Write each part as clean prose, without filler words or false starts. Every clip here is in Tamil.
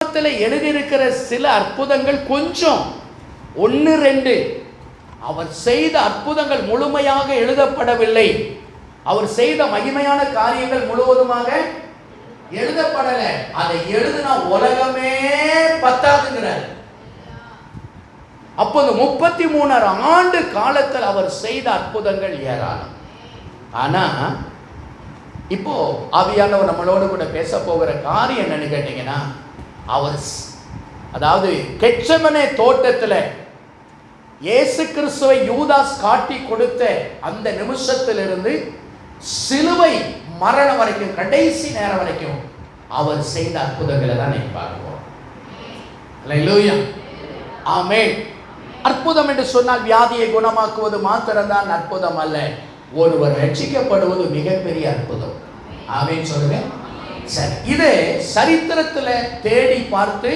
எழுதியிருக்கிற சில அற்புதங்கள் கொஞ்சம் 1-2 அவர் செய்த அற்புதங்கள் முழுமையாக எழுதப்படவில்லை. அவர் செய்த மகிமையான காரியங்கள் முழுவதுமாக எழுதப்படல. அதை எழுதினா உலகமே பத்தாதுங்கிறார். அப்போ 33 ஆண்டு காலத்தில் அவர் செய்த அற்புதங்கள் ஏராளம். ஆனா இப்போ ஆவியானவர் நம்மளோடு கூட பேச போகிற காரியம் என்னன்னு கேட்டீங்கன்னா, அவர் அதாவது கெத்செமனே தோட்டத்தில் இயேசு கிறிஸ்துவை யூதாஸ் காட்டி கொடுத்த அந்த நிமிஷத்திலிருந்து சிலுவை மரணம் வரைக்கும், கடைசி நேரம் வரைக்கும் அவர் செய்த அற்புதங்களை தான் நீங்க பார்ப்போம். அல்லேலூயா, ஆமென். அற்புதம் என்று சொன்னால் வியாதியை குணமாக்குவது மாத்திரம்தான் அற்புதம் அல்ல, ஒருவர் ரட்சிக்கப்படுவது மிகப்பெரிய அற்புதம். ஆமென் சொல்லுங்க. சரி, இது சரித்திரத்தில் தேடி பார்த்து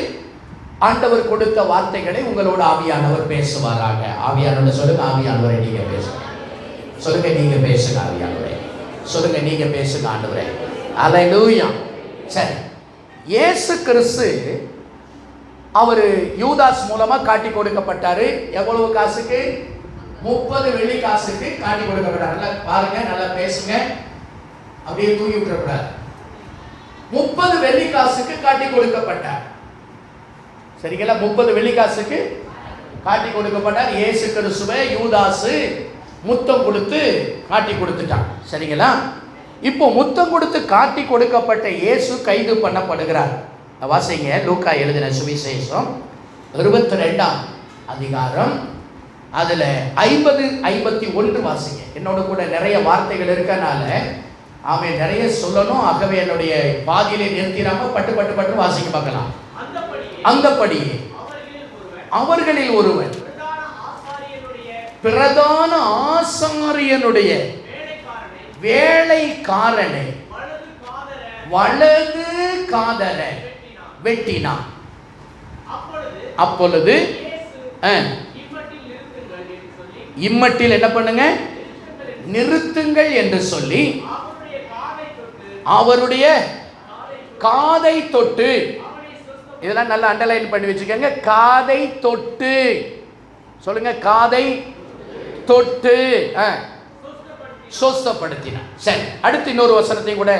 ஆண்டவர் கொடுத்த வார்த்தைகளை உங்களோட ஆவியானவர் பேசுவாராக. ஆவியானவர் சொல்லுங்க. ஆவியானவரை நீங்க பேசுங்க. சொல்லுங்க, நீங்க பேசுங்க. ஆவியானவரே சொல்லுங்க, நீங்க பேசுங்க. ஆண்டவரே அல்லேலூயா. சரி, இயேசு கிறிஸ்து அவர் யூதாஸ் மூலமா காட்டி கொடுக்கப்பட்டாரு. எவ்வளவு காசுக்கு? 30 வெள்ளி காசுக்கு காட்டி கொடுக்கப்பட்டார். நல்லா பாருங்க, நல்லா பேசுங்க, அப்படியே தூக்கி விட்டுறக்கூடாது. 30 வெள்ளி காசுக்கு காட்டி கொடுக்கப்பட்டார். சரிங்களா? 30 வெள்ளி காசுக்கு காட்டி கொடுக்கப்பட்டார். இயேசு கிறிஸ்துவை யூதாசு முத்தம் கொடுத்து காட்டி கொடுத்துட்டான். சரிங்களா? இப்போ முத்தம் கொடுத்து காட்டி கொடுக்கப்பட்ட இயேசு கைது பண்ணப்படுகிறார். வாசிங்க, லூக்கா எழுதின சுவிசேஷம் 22ஆம் அதிகாரம், அதுல 50-51 வாசிங்க. என்னோட கூட நிறைய வார்த்தைகள் இருக்கனால அவன் நிறைய சொல்லணும். ஆகவே என்னுடைய பாதியிலே நிறுத்திடாம பட்டு வாசிக்க பார்க்கலாம். அந்தபடியே அவர்களில் ஒருவன் பிரதான ஆசாரியனுடைய வேலைக்காரனை வலது காதரை வெட்டினான். அப்பொழுது இம்மட்டில் என்ன பண்ணுங்க? நிறுத்துங்கள் என்று சொல்லி அவருடைய காதை தொட்டு, இதெல்லாம் நல்லா அண்டர்லைன் பண்ணி வச்சுக்கோங்க. காதை தொட்டு சொல்லுங்க. காதை தொட்டு சுத்தப்படுத்தினார். சரி, அடுத்து இன்னொரு வசனத்தை கூட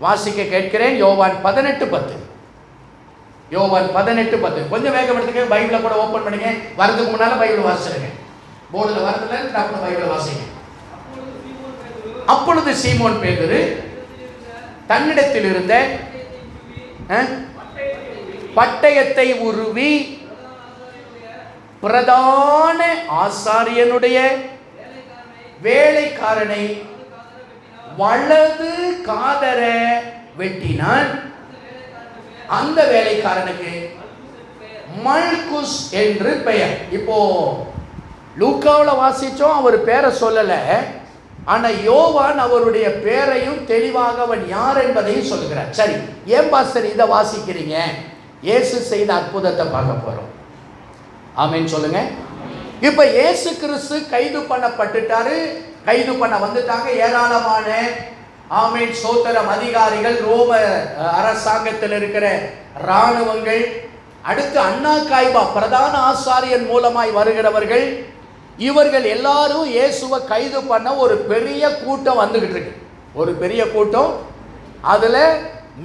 வாசிக்க கேட்கிறேன். யோவான் 18:10. யோவான் 18:10. கொஞ்சம் வேகம் எடுத்துக்க. பைபிளை கூட ஓபன் பண்ணுங்க. வரதுக்கு முன்னால பைபிள் வாசிச்சிருங்க. போர்டில் வரதுல அப்புறம் பைபிளை வாசிங்க. அப்பொழுது சீமோன் பேதுரு தன்னிடத்தில் இருந்த பட்டயத்தை உருவி பிரதான ஆசாரியனுடைய வேலைக்காரனை வலது காதர வெட்டினான். அந்த வேலைக்காரனுக்கு மல்குஸ் என்று பெயர். இப்போ லூக்காவில் வாசிச்சோம், அவர் பேரை சொல்லல. ஆனா யோவான் அவருடைய பேரையும் தெளிவாக அவன் யார் என்பதையும் சொல்லுகிறார். சரி, ஏன் பாஸ்டர் இதை வாசிக்கிறீங்க? இயேசு செய்த அற்புதத்தை பார்க்க போறோம். ஆமென் சொல்லுங்க. இப்ப இயேசு கிறிஸ்து கைது பண்ணப்பட்டுட்டாரு. கைது பண்ண வந்துட்டாங்க ஏராளமான ஆமென் சோதரம் அதிகாரிகள், ரோம அரசாங்கத்தில் இருக்கிற இராணுவங்கள், அடுத்து அண்ணா காய்பா பிரதான ஆசாரியன் மூலமாய் வருகிறவர்கள், இவர்கள் எல்லாரும் இயேசுவை கைது பண்ண ஒரு பெரிய கூட்டம் வந்துகிட்டு இருக்கு. ஒரு பெரிய கூட்டம். அதுல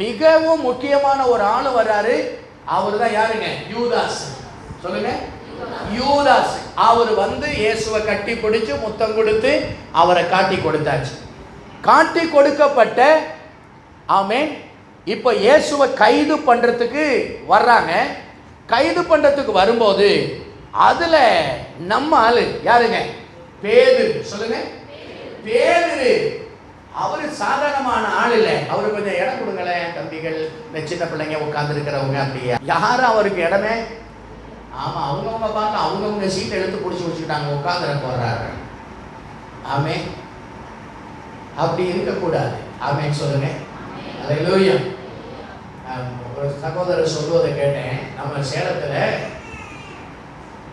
மிகவும் முக்கியமான ஒரு ஆளு வர்றாரு. அவர் தான் யாருங்க? யூதாஸ். சொல்லுங்க, யூதாஸ். அவர் வந்து இயேசுவை கட்டி பிடிச்சு முத்தம் கொடுத்து அவரை காட்டி கொடுத்தாச்சு. காட்டி கொடுக்கப்பட்ட ஆமென். இப்போ இயேசுவை கைது பண்றதுக்கு வர்றாங்க. கைது பண்றதுக்கு வரும்போது அதுல நம்ம ஆளு யாருங்க? பேதுரு. சொல்லுங்க, பேதுரு. அவரு சாதாரணமான ஆள் இல்லை. அவருக்கு கொஞ்சம் இடம் கொடுங்களேன் தம்பிகள், இந்த சின்ன பிள்ளைங்க உட்கார்ந்து இருக்கிறவங்க. அப்படியே யாரும் அவருக்கு இடமே, ஆமா, அவங்கவுங்க பார்க்க அவங்கவுங்க சீட்டை எடுத்து பிடிச்சி வச்சுக்கிட்டாங்க, உட்காந்துட போடுறாங்க. ஆமே, அப்படி இருக்கக்கூடாது. ஆமே சொல்லுங்க. அல்லேலூயா. ஒரு சகோதரர் சொல்வதை கேட்டேன். நம்ம சேலத்துல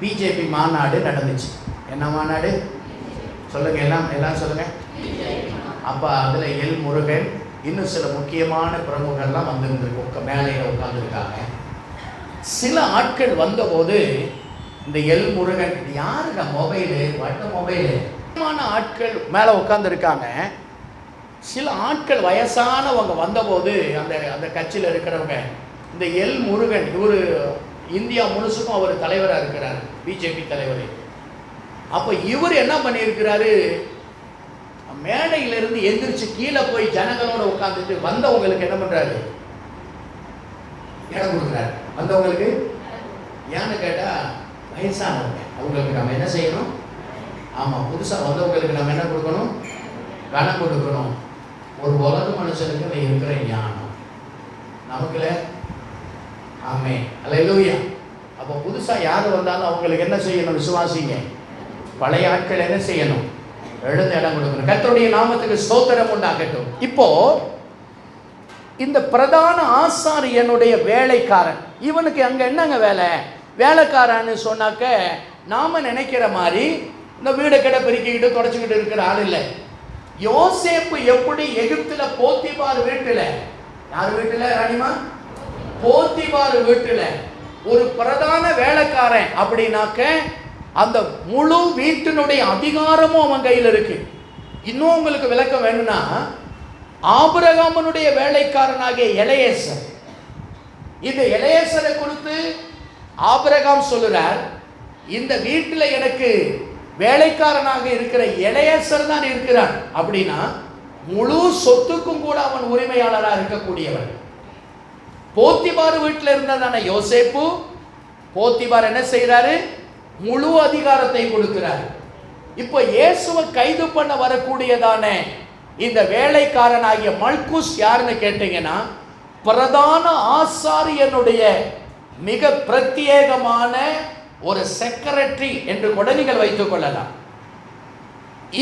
பிஜேபி மாநாடு நடந்துச்சு. என்ன மாநாடு? சொல்லுங்க, எல்லாம் சொல்லுங்க. அப்ப அதுல எல் முருகன் இன்னும் சில முக்கியமான பிரமுகர்லாம் வந்திருந்திருக்கு, மேலையில் உட்காந்துருக்காங்க. சில ஆட்கள் வந்தபோது இந்த எல் முருகன் யாருங்க மொபைலு வட்ட மொபைலு ஆட்கள் மேலே உட்காந்துருக்காங்க. சில ஆட்கள் வயசானவங்க வந்தபோது அந்த அந்த கட்சியில் இருக்கிறவங்க இந்த எல் முருகன் இவர் இந்தியா முழுசுக்கும் அவர் தலைவராக இருக்கிறார், பிஜேபி தலைவர். அப்போ இவர் என்ன பண்ணியிருக்கிறாரு, மேடையிலிருந்து எந்திரிச்சு கீழே போய் ஜனங்களோட உட்காந்துட்டு வந்தவங்களுக்கு என்ன பண்ணுறாரு, இடம் கொடுக்குறாரு. வந்தவங்களுக்கு ஏன்னு கேட்டால் வயசானவங்க, அவங்களுக்கு நம்ம என்ன செய்யணும், ஆமாம் புதுசாக வந்தவங்களுக்கு நம்ம என்ன கொடுக்கணும், கணம் கொடுக்கணும். ஒரு உலக மனுஷனுக்கு இருக்கிற ஞானம் நமக்குல ஆமே அல்லேலூயா. அப்போ புதுசாக யார் வந்தாலும் அவங்களுக்கு என்ன செய்யணும், விசுவாசிங்க பழைய ஆட்கள் என்ன செய்யணும், எழுந்து இடம் கொடுக்கணும். கர்த்தருடைய நாமத்துக்கு ஸ்தோத்திரம் உண்டாகட்டும். இப்போ இந்த பிரதான ஆசாரியனுடைய வேலைக்காரன், இவனுக்கு அங்கே என்னங்க வேலை, வேலைக்காரன்னு சொன்னாக்க நாம நினைக்கிற மாதிரி இந்த வீடை கடை பெருக்கிக்கிட்டு தொடச்சிக்கிட்டு இருக்கிற ஆள் இல்லை. யோசேப்பு எப்படி எகிப்தில் போத்திபார் வீட்டில், யார் வீட்டில் ராணிமா, போத்திபார் வீட்டில் ஒரு பிரதான வேலைக்காரன் அப்படின்னாக்க அந்த முழு வீட்டினுடைய அதிகாரமும் அவன் கையில் இருக்கு. இன்னும் உங்களுக்கு விளக்கம் வேணும்னா, ஆபிரகாமனுடைய வேலைக்காரனாகிய எலெயேசர், இந்த எலெயேசரை குறித்து ஆபிரகாம் சொல்லுறார், இந்த வீட்டில் எனக்கு வேலைக்காரனாக இருக்கிற எலெயேசர் தான் இருக்கிறான். அப்படின்னா முழு சொத்துக்கும் கூட அவன் உரிமையாளராக இருக்கக்கூடியவன். போத்திபார் வீட்டில் இருந்ததான யோசேப்பு, போத்திபார் என்ன செய்கிறாரு, முழு அதிகாரத்தை கொடுக்கிறார். இப்போ இயேசுவை கைது பண்ண வரக்கூடியதான இந்த வேலைக்காரனாகிய மல்குஸ் யாருன்னு கேட்டீங்கன்னா, பிரதான ஆசாரியனுடைய மிக பிரத்யேகமான ஒரு செக்ரட்டரி என்று கூட நீங்கள் வைத்துக் கொள்ளலாம்.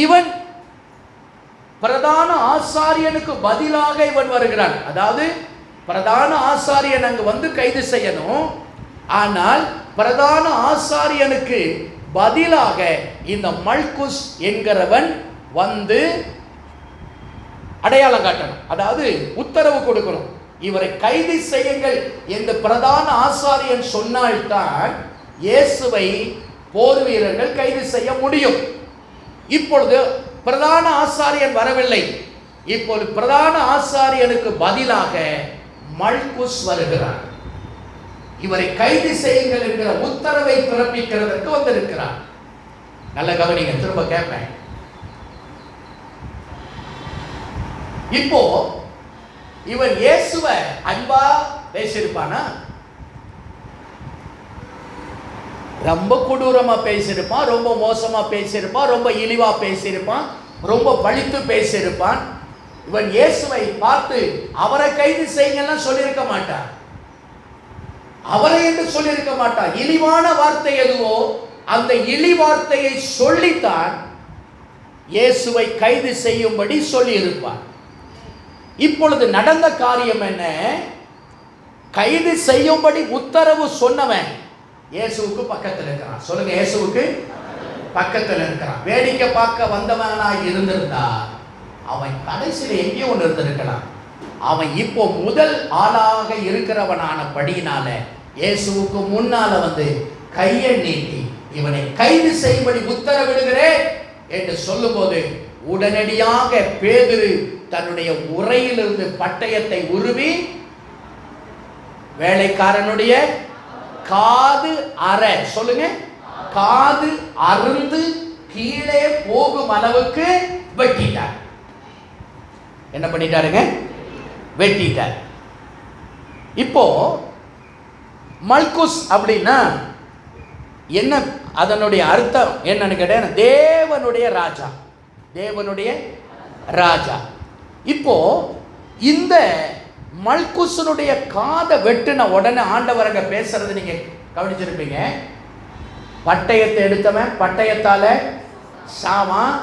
இவன் பிரதான ஆசாரியனுக்கு பதிலாக இவன் வருகிறான். அதாவது பிரதான ஆசாரியன் அங்கு வந்து கைது செய்யணும், ஆனால் பிரதான ஆசாரியனுக்கு பதிலாக இந்த மல்குஸ் என்கிறவன் வந்து அடையாளம் காட்டணும், அதாவது உத்தரவு கொடுக்கணும். இவரை கைது செய்யுங்கள் என்று பிரதான ஆசாரியன் சொன்னால்தான் இயேசுவை போர் வீரர்கள் கைது செய்ய முடியும். இப்பொழுது பிரதான ஆசாரியன் வரவில்லை. இப்பொழுது பிரதான ஆசாரியனுக்கு பதிலாக மல்குஸ் வருகிறார். இவரை கைது செய்யுங்கள் என்கிற உத்தரவை பிறப்பிக்கிறதற்கு வந்திருக்கிறார். நல்ல கவனிங்க, திரும்ப கேட்பேன். இப்போ இவன் இயேசுவை அன்பா பேசியிருப்பானா, ரொம்ப கொடூரமா பேசியிருப்பான், ரொம்ப மோசமா பேசியிருப்பான், ரொம்ப இழிவா பேசியிருப்பான், ரொம்ப பழித்து பேசியிருப்பான். இவன் இயேசுவை பார்த்து அவரை கைது செய்யுங்கன்னு சொல்லியிருக்க மாட்டான், அவரை என்று சொல்லியிருக்க மாட்டான். இழிவான வார்த்தை எதுவோ அந்த இழி வார்த்தையை சொல்லித்தான் இயேசுவை கைது செய்யும்படி சொல்லி இருப்பான். இப்பொழுது நடந்த காரியம் என்ன, கைது செய்யும்படி உத்தரவு சொன்னவன் இயேசுவுக்கு பக்கத்தில் இருக்கிறான். சொல்லுங்க, இயேசுவுக்கு பக்கத்தில் இருக்கிறான். வேடிக்கை பார்க்க வந்தவனாய் இருந்திருந்தா அவன் கடைசியில் எங்கேயோ ஒன்று இருந்திருக்கலாம். அவன் இப்போ முதல் ஆளாக இருக்கிறவனான படியினால இயேசுவுக்கு முன்னால வந்து கையை நீட்டி இவனை கைது செய்யும்படி உத்தரவிடுகிறேன் என்று சொல்லும்போது உடனடியாக பேதுரு தன்னுடைய உரையிலிருந்து பட்டயத்தை உருவி வேலைக்காரனுடைய காது அற, சொல்லுங்க, காது அருந்து கீழே போகும் அளவுக்கு வெட்டிட்டார். என்ன பண்ணிட்டாருங்க, வெட்டிட்டார். இப்போ மல்குஸ் அப்படின்னா என்ன, அதனுடைய அர்த்தம் என்னன்னு கேட்டா தேவனுடைய ராஜா, தேவனுடைய ராஜா. இப்போ இந்த மல்குசனுடைய காதை வெட்டின உடனே ஆண்டவர் அங்க பேசுறது நீங்க கவனிச்சிருப்பீங்க. பட்டயத்தை எடுத்தவன் பட்டயத்தால சாவான்.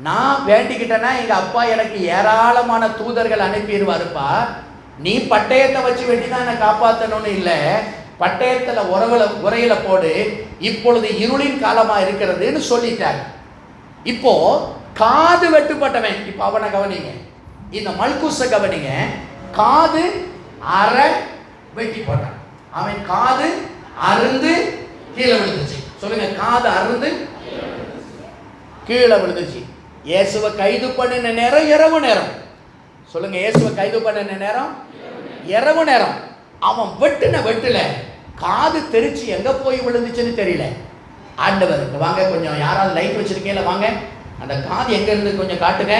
நான் வேண்டிக்கிட்டேன்னா எங்க அப்பா எனக்கு ஏராளமான தூதர்கள் அனுப்பிடுவாருப்பா, நீ பட்டயத்தை வச்சு வெட்டி தான் என்னை காப்பாற்றணும்னு இல்லை, பட்டயத்தில் உரையில போடு, இப்பொழுது இருளின் காலமா இருக்கிறதுன்னு சொல்லிட்டார். இப்போ காது வெட்டுப்பட்டவன், இப்போ அவனை கவனிங்க, இந்த மல்குஸை கவனிங்க, காது அரை வெட்டி போட்டான். அவன் காது அருந்து கீழே விழுந்துச்சு. சொல்லுங்க, காது அருந்து கீழே விழுந்துச்சு. இயேசுவை கைது பண்ணின நேரம் இரவு நேரம். சொல்லுங்க, இயேசுவை கைது பண்ணின நேரம் இரவு நேரம். அவன் வெட்டுல காது தெரிச்சு எங்க போய் விழுந்துச்சுன்னு தெரியல. ஆண்டவர், வாங்க கொஞ்சம் யாராவது லைட் வச்சிருக்கீங்களா, வாங்க அந்த காது எங்க இருந்து கொஞ்சம் காட்டுங்க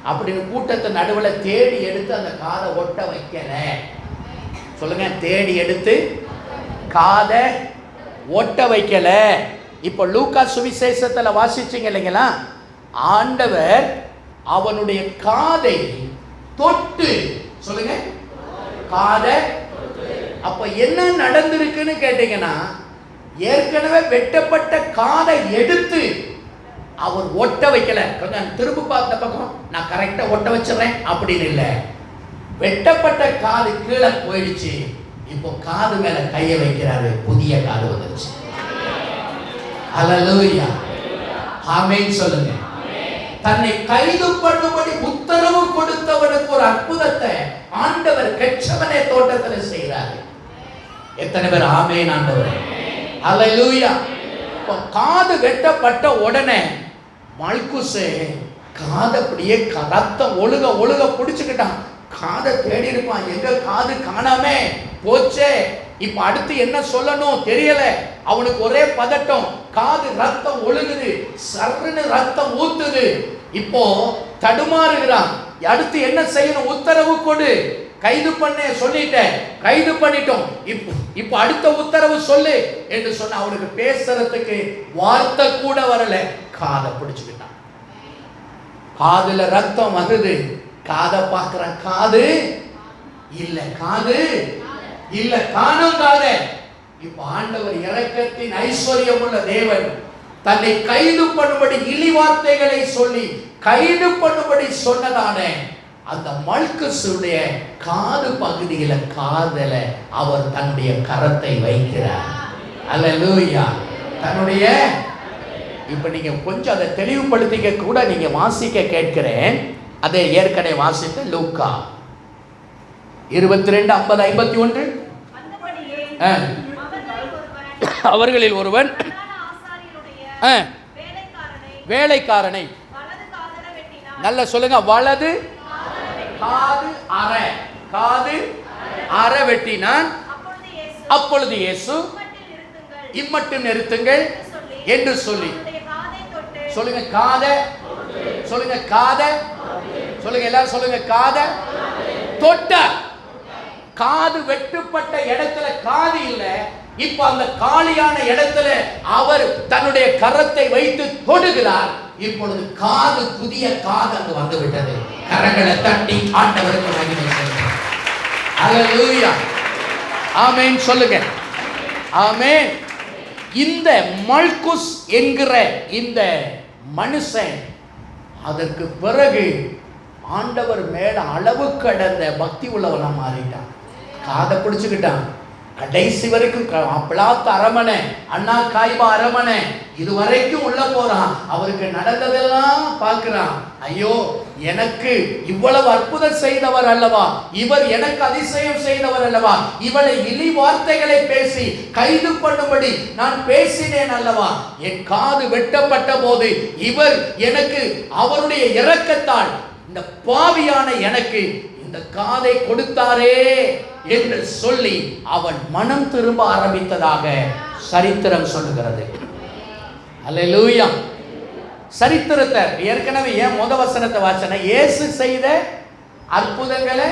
அப்படின்னு கூட்டத்தை நடுவில் தேடி எடுத்து அந்த காதை ஒட்ட வைக்கல. சொல்லுங்க, தேடி எடுத்து காதை ஒட்ட வைக்கல. இப்போ லூக்கா சுவிசேஷத்துல வாசிச்சீங்க இல்லைங்களா, ஆண்டவர் அவனுடைய காதை தொட்டு, சொல்லுங்க, காதை. அப்ப என்ன நடந்திருக்குன்னு கேட்டீங்கன்னா, ஏற்கனவே வெட்டப்பட்ட காதை எடுத்து அவர் ஒட்ட வைக்கல. கொஞ்சம் திரும்ப பார்த்த பக்கம் நான் கரெக்டா ஒட்ட வச்சிடறேன் அப்படின்னு இல்லை. வெட்டப்பட்ட காது கீழே போயிடுச்சு. இப்போ காது மேல கையை வைக்கிறாரு, புதிய காது வந்துருச்சு. ஹல்லேலூயா, ஆமென் சொல்லுங்க. தன்னை கைது பண்ணும்படி உத்தரவு கொடுத்தவனுக்கு ஒரு அற்புதத்தை ஆண்டவர் கெச்சமனே தோட்டத்தில் செய்கிறாரு. எத்தனை பேர் ஆமென் ஆண்டவர்? ஹல்லேலூயா. காது வெட்டப்பட்ட உடனே மல்குசே காதை அப்படியே ரத்தம் ஒழுக பிடிச்சுக்கிட்டான். காதை தேடி இருப்பான், எங்க காது காணாமே போச்சே, இப்ப அடுத்து என்ன சொல்லணும் தெரியல. அவனுக்கு ஒரே பதட்டம், காது ரத்தம் ஒழுகுது, சர்ன்னு ரத்தம் ஊத்துது. இப்போ தடுமாறுகிறான். அடுத்து என்ன செய்யணும், உத்தரவு கொடு. கைது பண்ண சொல்லிட்டேன், கைது பண்ணிட்டோம், இப்போ அடுத்த உத்தரவு சொல்லு என்று சொன்ன அவனுக்கு பேசுறதுக்கு வார்த்தை கூட வரல. காதை பிடிச்சுக்கிட்டான். காதுல ரத்தம் வருது, காதை பார்க்கிற, காது இல்ல, காது இல்ல, காணும் காதை. இப்ப ஆண்டவர் இரக்கத்தின் ஐஸ்வர்யம் உள்ள தேவன் தன்னை கைது பண்ணும்படி இழிவார்த்தைகளை சொல்லி கைது பண்ணும்படி சொன்னதான அந்த மல்குசுடைய காது பகுதியில, காதல அவர் தன்னுடைய கரத்தை வைக்கிறார். அல்லேலூயா. தன்னுடைய, இப்ப நீங்க கொஞ்சம் அதை தெளிவுபடுத்திக்க கூட நீங்க வாசிக்க கேட்கிறேன். அதை ஏற்கனவே வாசித்த லூக்கா 22:50-51. அவர்களில் ஒருவன் வேலைக்காரனை, நல்ல சொல்லுங்க, வலது காது அற வெட்டினான். அப்பொழுது இயேசு இம்மட்டும் நிறுத்துங்கள் என்று சொல்லி, சொல்லுங்க காதை, சொல்லுங்க காதை, சொல்லுங்க எல்லாரும் சொல்லுங்க காதை தொட்ட. காது வெட்டுப்பட்ட இடத்துல காது இல்ல, இப்ப அந்த காலியான இடத்துல அவர் தன்னுடைய கரத்தை வைத்து தொடுகிறார். இப்பொழுது காது, புதிய காது அங்கு வந்து விட்டது. கரங்களை தட்டி ஆண்டவருக்கு மகிமை சொல்லுங்க. அல்லேலூயா, ஆமென் சொல்லுங்க. ஆமென். இந்த மல்குஸ் என்கிற இந்த மனுஷன் அதற்கு பிறகு ஆண்டவர் மேல அளவு கடந்த பக்தி உள்ளவனா மாறிட்டான். காதை பிடிச்சுக்கிட்டான். கடைசி வரைக்கும் பிலாத்து அரமனை, அண்ணா காய்பா அரமனை இதுவரைக்கும் உள்ள போறான். அவருக்கு நடந்ததெல்லாம் பார்க்கிறான். ஐயோ, எனக்கு இவ்வளவு அற்புதம் செய்தவர் அல்லவா இவர், எனக்கு அதிசயம் செய்தவர் அல்லவா, இவளை இழி வார்த்தைகளை பேசி கைது பண்ணும்படி நான் பேசினேன் அல்லவா, என் காது வெட்டப்பட்ட போது இவர் எனக்கு அவருடைய இரக்கத்தால் இந்த பாவியான எனக்கு இந்த காதை கொடுத்தாரே என்று சொல்லி அவன் மனம் திரும்ப ஆரம்பித்ததாக சரித்திரம் சொல்லுகிறது. அல்லேலூயா. சரித்திரத்தை ஏற்கனவே ஏன் முத வசனத்தை வாசனை, இயேசு செய்த அற்புதங்களை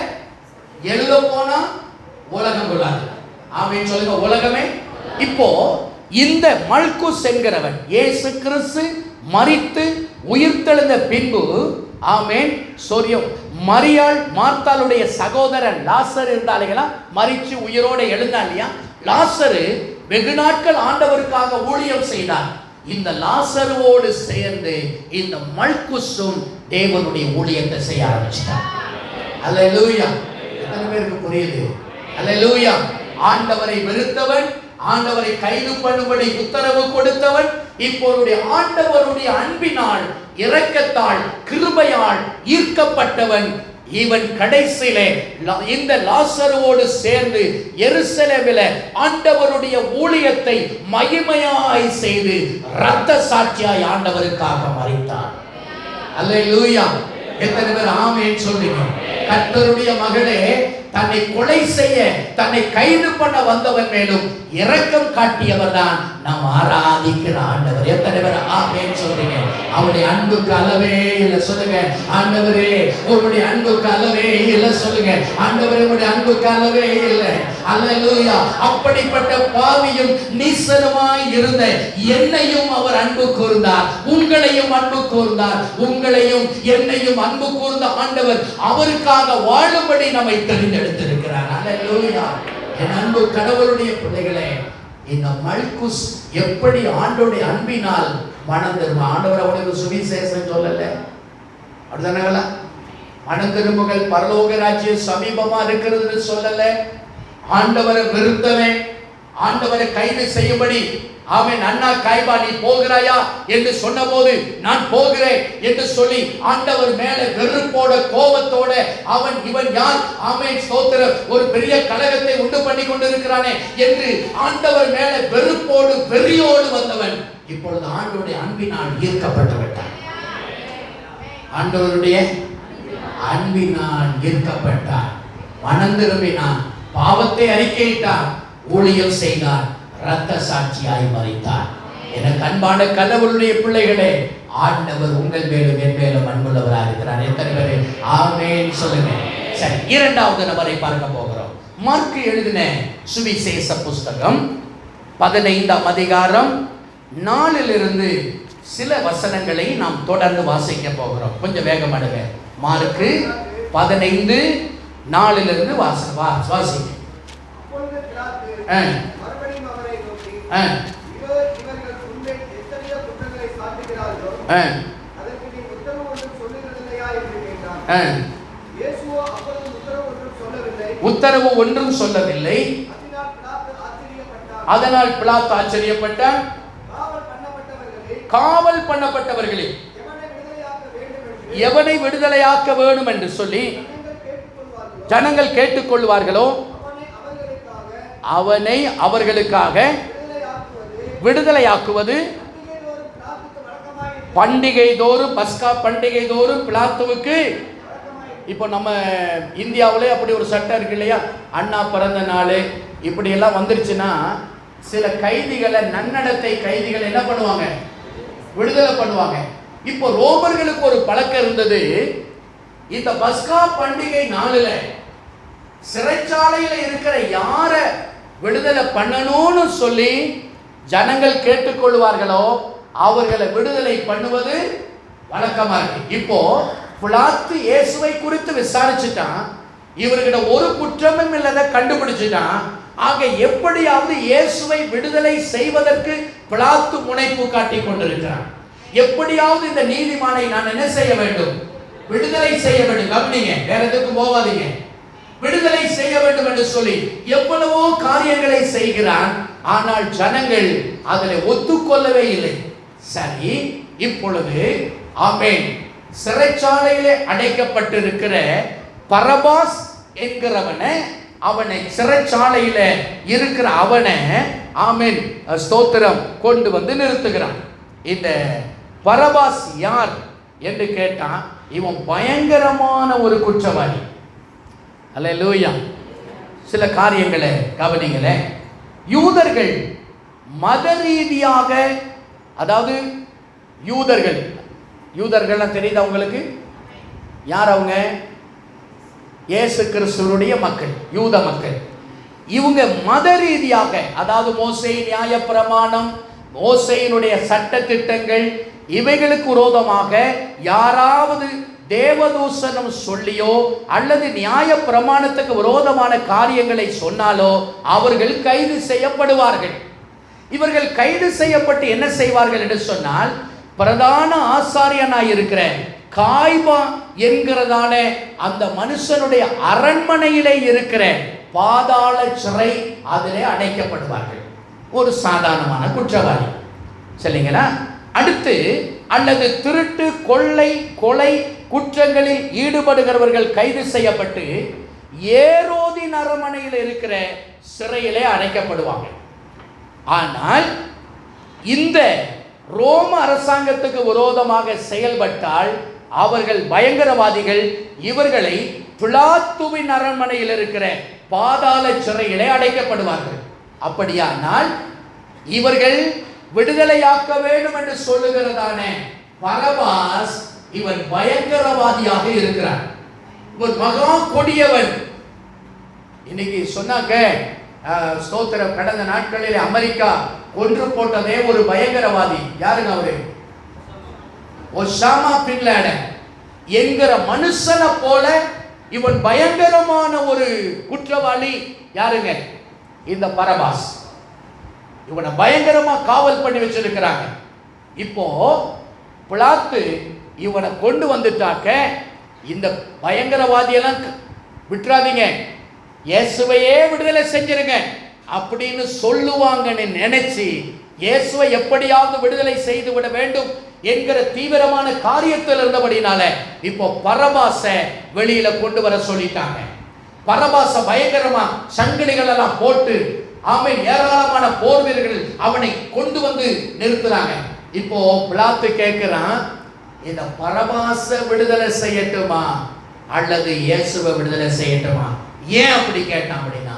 எழுத போனா உலகம் கொள்ளாது. ஆமென் சொல்லுங்க, உலகமே. இப்போ இந்த மல்குஸ் என்கிறவன் இயேசு கிறிஸ்து மரித்து உயிர்த்தெழுந்த பின்பு, ஆமென், சொரியம் மரியாள் மார்த்தாளுடைய சகோதரன் லாசர் இருந்தாலைங்களா, மரிச்சு உயிரோட எழுந்தான் இல்லையா. லாசரு வெகு நாட்கள் ஆண்டவருக்காக ஊழியம் செய்தார். இந்த லாசரோடு சேர்ந்து இந்த மல்குசும் தேவனுடைய ஊழியத்தை செய்ய ஆரம்பிச்சிட்டார். அல்லேலூயா. எத்தனை பேருக்கு புரியுது? அல்லேலூயா. ஆண்டவரை வெறுத்தவன், ஆண்டவரை கைது பண்ணும்படி உத்தரவு கொடுத்தவன், இப்போது ஆண்டவருடைய அன்பினால், இரக்கத்தால், கிருபையால் ஈர்க்கப்பட்டவன் இவன் கடைசியிலே இந்த லாசருவோடு சேர்ந்து எருசலேமிலே ஆண்டவருடைய ஊழியத்தை மகிமையாய் செய்து இரத்த சாட்சியாய் ஆண்டவருக்காக மரித்தான். அல்லேலூயா. எத்தனை பேர் ஆமென் சொல்றீங்க? கர்த்தருடைய மகளே, தன்னை கொலை செய்ய, தன்னை கைது பண்ண வந்தவன் மேலும் இரக்கம் காட்டியவர் தான் நாம் ஆராதிக்கிற ஆண்டவர். எத்தனை பேர் ஆமென் சொல்றீங்க? அவருடைய அன்புக்கு அளவே இல்லை. சொல்லுங்க, ஆண்டவரே உங்களுடைய அன்புக்கு அளவே இல்லை. சொல்லுங்க, ஆண்டவரே உங்களுடைய அன்புக்கு அளவே இல்லை. அல்லேலூயா. அப்படிப்பட்ட பாவியும் நீசனுமாய் இருந்த என்னையும் அவர் அன்பு கூர்ந்தார், உங்களையும் அன்பு கூர்ந்தார். உங்களையும் என்னையும் அன்பு கூர்ந்த ஆண்டவர் அவருக்காக வாழும்படி நம்மை தெரிந்தெடுத்திருக்கிறார். அல்லேலூயா. என் அன்பு கடவுளுடைய பிள்ளைகளே, இந்த மல்குஸ் எப்படி ஆண்டோடைய அன்பினால் மனம் திரும்ப, ஆண்டவர் அவனுக்கு சுவிசேஷம் சொல்லல, அப்படிதானங்களா? மனம் திரும்புகள், பரலோக ராஜ்யம் சமீபமா இருக்கிறது சொல்லல. ஆண்டவரை வெறுத்தவன், ஆண்டவரை கைது செய்யும்படி அவன் அண்ணா காய்பா நீ போகிறாயா என்று சொன்னபோது நான் போகிறேன் என்று சொல்லி ஆண்டவர் மேல வெறுப்போட கோபத்தோட இவன் யார், ஆமென் ஸ்தோத்திரம், ஒரு பெரிய கலகத்தை உண்டு பண்ணி கொண்டிருக்கிறானே என்று ஆண்டவர் மேல வெறுப்போடு வெறியோடு வந்தவன் இப்பொழுது ஆண்டவருடைய அன்பினால் ஈர்க்கப்பட்டு விட்டான். ஆண்டவருடைய அன்பினால் ஈர்க்கப்பட்டான், மனம் திரும்பினான், பாவத்தை அறிக்கையிட்டான், ஊழியம் செய்தார், இரத்த சாட்சியாய் மரித்தார். எனக்கு அன்பான கடவுளுடைய பிள்ளைகளே, ஆண்டவர் உங்கள் மேலும் என் மேலும் அன்புள்ளவராக இருக்கிறார். எத்தனை பேர் ஆமென் சொல்லுங்க? சரி, இரண்டாவது நபரை பார்க்க போகிறோம். மார்க்கு எழுதின சுவிசேஷ புஸ்தகம் 15ஆம் அதிகாரம் 4 சில வசனங்களை நாம் தொடர்ந்து வாசிக்க போகிறோம். கொஞ்சம் வேகமாடுங்க. மார்க்கு 15:4 வாசிக்க. உத்தரவு ஒன்றும் சொல்லவில்லை. அதனால் பிலாத்து ஆச்சரியப்பட்டான். காவல் பண்ணப்பட்டவர்களே எவனை விடுதலையாக்க வேண்டும் என்று சொல்லி ஜனங்கள் கேட்டுக்கொள்வார்களோ அவனை அவர்களுக்காக விடுதலையாக்குவது பண்டிகை தோறும், பஸ்கா பண்டிகை தோறும் பிலாத்துவுக்கு. இப்போ நம்ம இந்தியாவிலே அப்படி ஒரு சட்டம் இருக்கு இல்லையா? அண்ணா பிறந்த நாள் இப்படி எல்லாம் வந்துருச்சுன்னா சில கைதிகளை, நன்னடத்தை கைதிகளை என்ன பண்ணுவாங்க? விடுதலை பண்ணுவாங்க. இப்போ ரோமர்களுக்கு ஒரு பழக்கம் இருந்தது. இந்த பஸ்கா பண்டிகை நாளில் சிறைச்சாலையில் இருக்கிற யார விடுதலை பண்ணணும்னு சொல்லி ஜனங்கள் கேட்டுக்கொள்வார்களோ அவர்களை விடுதலை பண்ணுவது வழக்கமா இருக்கு. இப்போ பிலாத்து இயேசுவை குறித்து விசாரிச்சுட்டான், இவர்கிட்ட ஒரு குற்றமும் இல்லதை கண்டுபிடிச்சுட்டான். ஆக எப்படியாவது இயேசுவை விடுதலை செய்வதற்கு பிலாத்து முனைப்பு காட்டி கொண்டிருக்கிறான். எப்படியாவது இந்த நீதிமானை நான் என்ன செய்ய வேண்டும்? விடுதலை செய்ய வேண்டும். கவனிங்க, வேற எதுக்கும் போவாதீங்க. விடுதலை செய்ய வேண்டும் என்று சொல்லி எவ்வளவோ காரியங்களை செய்கிறான். ஆனால் ஜனங்கள் அதில் ஒத்துக்கொள்ளவே இல்லை. சரி, இப்பொழுது ஆமென் சிறைச்சாலையிலே அடைக்கப்பட்டிருக்கிற பரபாஸ் என்கிறவனை, அவனை சிறைச்சாலையில இருக்கிற அவனை ஆமென் ஸ்தோத்திரம் கொண்டு வந்து நிறுத்துகிறான். இந்த பரபாஸ் யார் என்று கேட்டான். இவன் பயங்கரமான ஒரு குற்றவாளி. அல்லேலூயா. சில காரியங்களை கவனிங்களேன். யூதர்கள் மத ரீதியாக, அதாவது யூதர்கள்லாம் தெரியுது அவங்களுக்கு? யார் அவங்க? இயேசு கிறிஸ்துவுடைய மக்கள், யூத மக்கள். இவங்க மத ரீதியாக, அதாவது மோசே நியாயப்பிரமாணம், மோசேயினுடைய சட்ட திட்டங்கள், இவைகளுக்கு விரோதமாக யாராவது தேவதூஷணம் சொல்லியோ அல்லது நியாய பிரமாணத்துக்கு விரோதமான காரியங்களை சொன்னாலோ அவர்கள் கைது செய்யப்படுவார்கள். இவர்கள் கைது செய்யப்பட்டு என்ன செய்வார்கள் என்று சொன்னால், பிரதான ஆசாரியனாய் இருக்கிற காய்பா என்கிறதான அந்த மனுஷனுடைய அரண்மனையிலே இருக்கிற பாதாள சிறை, அதிலே அடைக்கப்படுவார்கள். ஒரு சாதாரணமான குற்றவாளி, சரிங்களா? அடுத்து, அல்லது திருட்டு, கொள்ளை, கொலை, குற்றங்களில் ஈடுபடுகிறவர்கள் கைது செய்யப்பட்டு ஏரோதின் அரண்மனையில் இருக்கிற சிறையிலே அடைக்கப்படுவாங்க. ஆனால் இந்த ரோம அரசாங்கத்துக்கு விரோதமாக செயல்பட்டால் அவர்கள் பயங்கரவாதிகள் இவர்களை பிலாத்துவின் அரண்மனையில் இருக்கிற பாதாள சிறையிலே அடைக்கப்படுவார்கள். அப்படியானால் இவர்கள் விடுதலையாக்க வேண்டும் என்று சொல்லுகிறதான பரபாஸ் இவன் பயங்கரவாதியாக இருக்கிறான். இவன் மகா கொடியவன். இன்னைக்கு சொன்னாக்க ஸ்தோத்திரம், கடந்த நாட்களில் அமெரிக்கா கொன்று போட்டதே ஒரு பயங்கரவாதி. யாருங்க அவரு? ஒசாமா பின் லேடன் என்கிற மனுஷனை போல இவன் பயங்கரமான ஒரு குற்றவாளி. யாருங்க? இந்த பரபாஸ். இவனை பயங்கரமா காவல் பண்ணி வச்சிருக்கிறாங்க. இப்போ பிலாத்து இவனை கொண்டு வந்துட்டாக்க இந்த பயங்கரவாதியெல்லாம் விட்டுறாதீங்க, இயேசுவையே விடுதலை செஞ்சிருங்க அப்படின்னு சொல்லுவாங்கன்னு நினைச்சு இயேசுவை எப்படியாவது விடுதலை செய்து விட வேண்டும் என்கிற தீவிரமான காரியத்தில் இருந்தபடினால இப்போ பரபாச வெளியில கொண்டு வர சொல்லிட்டாங்க. பரபாச பயங்கரமா சங்கிலிகள் எல்லாம் போட்டு அவன் ஏராளமான போர் வீரர்கள் அவனை கொண்டு வந்து நிறுத்துறாங்க. இப்போ பிலாத்து கேட்கிறான், இந்த பரபாச விடுதலை செய்யட்டுமா அல்லது இயேசுவை விடுதலை செய்யட்டுமா? ஏன் அப்படி கேட்டான் அப்படின்னா,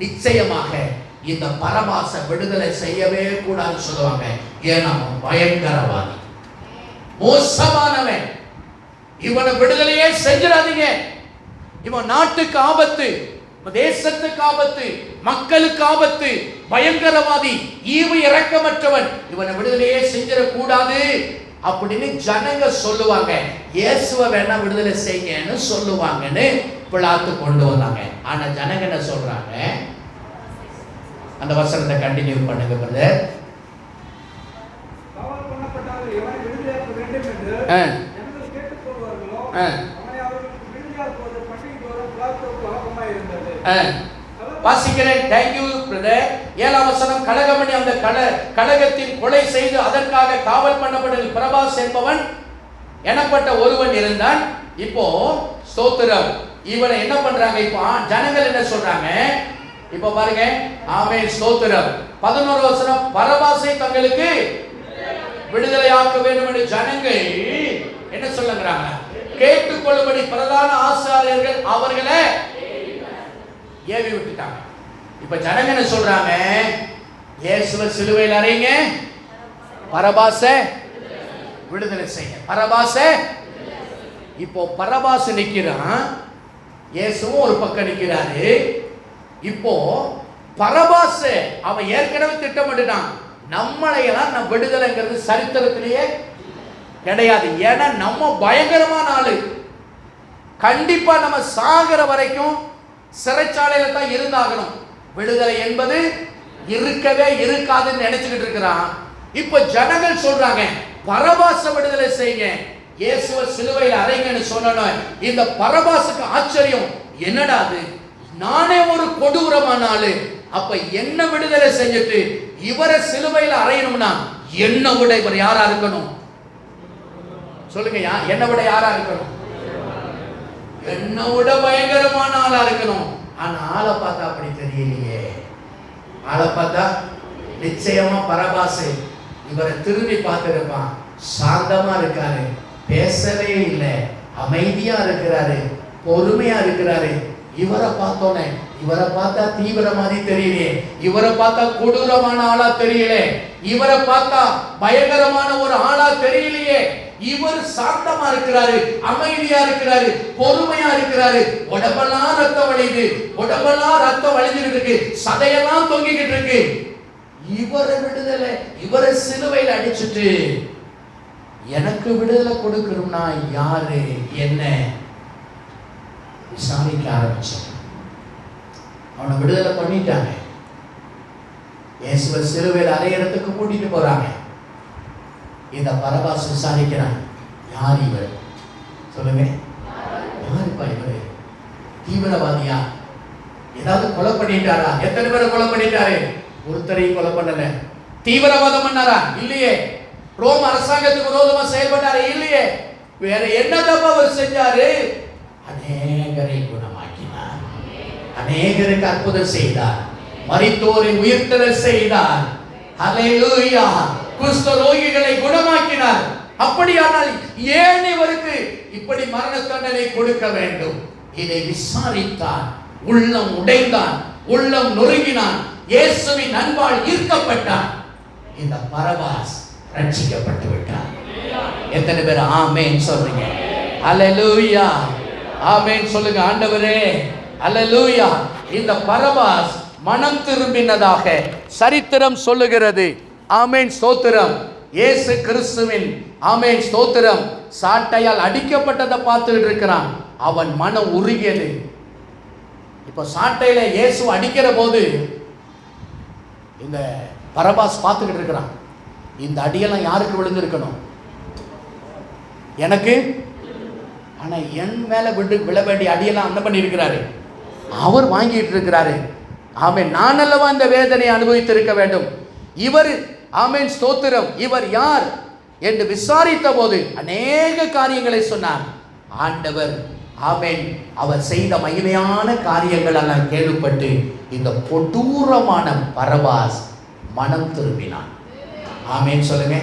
நிச்சயமாக இந்த பரபாச விடுதலை செய்யவே கூடாதுன்னு சொல்லுவாங்க. ஏன்னா அவன் பயங்கரவாதி, மோசமானவன். இவனை விடுதலையே செஞ்சிடாதீங்க. இவன் நாட்டுக்கு ஆபத்து, தேசத்துக்கு ஆபத்து, மக்களுக்கு ஆபத்து, பயங்கரவாதி, ஈவு இரக்கமற்றவன், இவனை விடுதலையே செஞ்சிடக்கூடாது அப்படின்னு ஜனங்க சொல்லுவாங்க. இயேசுவை வேணா விடுதலை செய்யுங்கன்னு சொல்லுவாங்கன்னு பிலாத்து கொண்டு வந்தாங்க. ஆனா ஜனங்க என்ன சொல்றாங்க? அந்த வசனத்தை கண்டினியூ பண்ணுங்க பிரதர். வாசிக்கிறேன். Thank you brother. 7ஆம் வசனம், கலகமணி அந்த கலகத்தின் கொலை செய்து அதற்காக காவல் பண்ணப்பட்ட பரபாஸ் என்பவன் எனப்பட்ட ஒருவன் இருந்தான். இப்போ ஸ்தோத்திரம், இவனை என்ன பண்றாங்க? இப்போ ஜனங்கள் என்ன சொல்றாங்க? இப்போ பாருங்க, ஆமென் ஸ்தோத்திரம். 11 வசனம், பரபாசை தங்களுக்கு விடுதலையாக்க வேண்டும் என்று ஜனங்கள் என்ன சொல்லுகிறாங்க? கேட்டுக்கொள்ளும்படி பிரதான ஆசாரியர்கள் அவர்களை ஏவி விட்டுட்டாங்க. இப்ப ஜனங்க என்ன சொல்றாங்க? இயேசுவை சிலுவையில் அறையுங்க, பரபாச விடுதலை செய்யுங்க, பரபாச. இப்போ பரபாச நிக்கிறான், இயேசுவும் ஒரு பக்கம் நிக்கிறாரு. இப்போ பரபாச அவன் ஏற்கனவே திட்டமிட்டுட்டான், நம்மளையெல்லாம் நம்ம விடுதலைங்கிறது சரித்திரத்திலேயே கிடையாது. ஏன்னா நம்ம பயங்கரமான ஆளு, கண்டிப்பா நம்ம சாகிற வரைக்கும் சிறைச்சாலையில தான் இருந்தாகணும். விடுதலை என்பது இருக்கவே இருக்காதுன்னு நினைச்சுக்கிட்டு இருக்கிறான். இப்ப ஜனங்கள் சொல்றாங்க, பரபாச விடுதலை செய்யுங்க, இயேசுவை சிலுவையில் அறைங்கன்னு சொன்னோம். இந்த பரபாசுக்கு ஆச்சரியம், என்னடா அது, நானே ஒரு கொடூரமான ஆளு, அப்ப என்ன விடுதலை செஞ்சுட்டு இவரை சிலுவையில் அறையணும்னா என்ன விட இவர் யாரா இருக்கணும்? சொல்லுங்க, என்ன விட யாரா இருக்கணும்? என்ன விட பயங்கரமான ஆளா இருக்கணும். ஆனா ஆளை பார்த்தா அப்படி தெரியலையே. ஆளை பார்த்தா நிச்சயமா பரபாசு இவரை திரும்பி பார்த்திருப்பான். சாந்தமா இருக்காரு, பேசவே இல்லை, அமைதியா இருக்கிறாரு, பொறுமையா இருக்கிறாரு. இவரை பார்த்தோன்னே, இவரை பார்த்தா தீவிர மாதிரி தெரியலையே, இவரை பார்த்தா கொடூரமான ஆளா தெரியல, இவரை பார்த்தா பயங்கரமான ஒரு ஆளா தெரியலையே. இவர் சாந்தமா இருக்கிறாரு, அமைதியா இருக்கிறாரு, பொறுமையா இருக்கிறாரு. உடம்பெல்லாம் ரத்தம் வழியுது, உடம்பெல்லாம் ரத்தம் வழிஞ்சுக்கிட்டு இருக்கு, சதையெல்லாம் தொங்கிக்கிட்டு இருக்கு. இவரை விடுதலை, இவரை சிலுவையில் அடிச்சுட்டு எனக்கு விடுதலை கொடுக்கணும்னா யாரு என்ன விசாரிக்க ஆரம்பிச்சாங்க. அவனை விடுதலை பண்ணிட்டாங்க. இயேசுவை சிலுவையில் அறையிடத்துக்கு கூட்டிட்டு போறாங்க. இந்த பரபாஸ் விசாரிக்கிறான், யார் இவர்? சொல்லுங்க, யாருப்பா இவரு? தீவிரவாதியா? ஏதாவது கொலை பண்ணிட்டாரா? எத்தனை பேரை கொலை பண்ணிட்டாரு? ஒருத்தரையும் கொலை பண்ணல. தீவிரவாதம் பண்ணாரா? இல்லையே. ரோம் அரசாங்கத்துக்கு விரோதமா செயல்பட்டாரா? இல்லையே. வேற என்னதான் அவர் செஞ்சாரு? அநேகரை குணமாக்கினார், அநேகருக்கு அற்புதம் செய்தார், மரித்தோரை உயிர்த்தெழச் செய்தார். ஹல்லேலூயா! குஷ்டரோகிகளை குணமாக்கினார். அப்படியானால் ஏன் இவருக்கு இப்படி மரண தண்டனை கொடுக்க வேண்டும்? இதை விசாரித்தான், உள்ளம் உடைந்தான், உள்ளம் நொறுங்கினான், இயேசுவின் அன்பால் ஈர்க்கப்பட்டான். இந்த பரபாஸ் ரட்சிக்கப்பட்டு விட்டார். எத்தனை பேர் ஆமென் சொல்றீங்க? அல்லேலூயா! ஆமென் சொல்லுங்க. ஆண்டவரே அல்லேலூயா! இந்த பரபாஸ் மனம் திரும்பினதாக சரித்திரம் சொல்லுகிறது. ஆமென் ஸ்தோத்திரம். இயேசு கிறிஸ்துவின் ஆமென் ஸ்தோத்திரம் சாட்டையால் அடிக்கப்பட்டதை பார்த்துட்டு இருக்கிறான். அவன் மனம் உருகியது. இப்போ சாட்டையில இயேசு அடிக்கிற போது இந்த பரபாஸ் பார்த்துக்கிட்டு இருக்கிறான். இந்த அடியெல்லாம் யாருக்கு விழுந்திருக்கணும்? எனக்கு. ஆனா என் மேல விழ வேண்டிய அடியெல்லாம் அந்த பண்ணி இருக்கிறாரு, அவர் வாங்கிட்டு இருக்கிறாரு. ஆமென். நான் அல்லவா இந்த வேதனை அனுபவித்திருக்க வேண்டும். இவர் ஆமென் ஸ்தோத்திரம் இவர் யார் என்று விசாரித்த போது அநேக காரியங்களை சொன்னார். ஆண்டவர் ஆமென் அவர் செய்த மகிமையான காரியங்கள் எல்லாம் கேள்விப்பட்டு இந்த கொடூரமான பரபாஸ் மனம் திரும்பினான். ஆமென் சொல்லுங்க.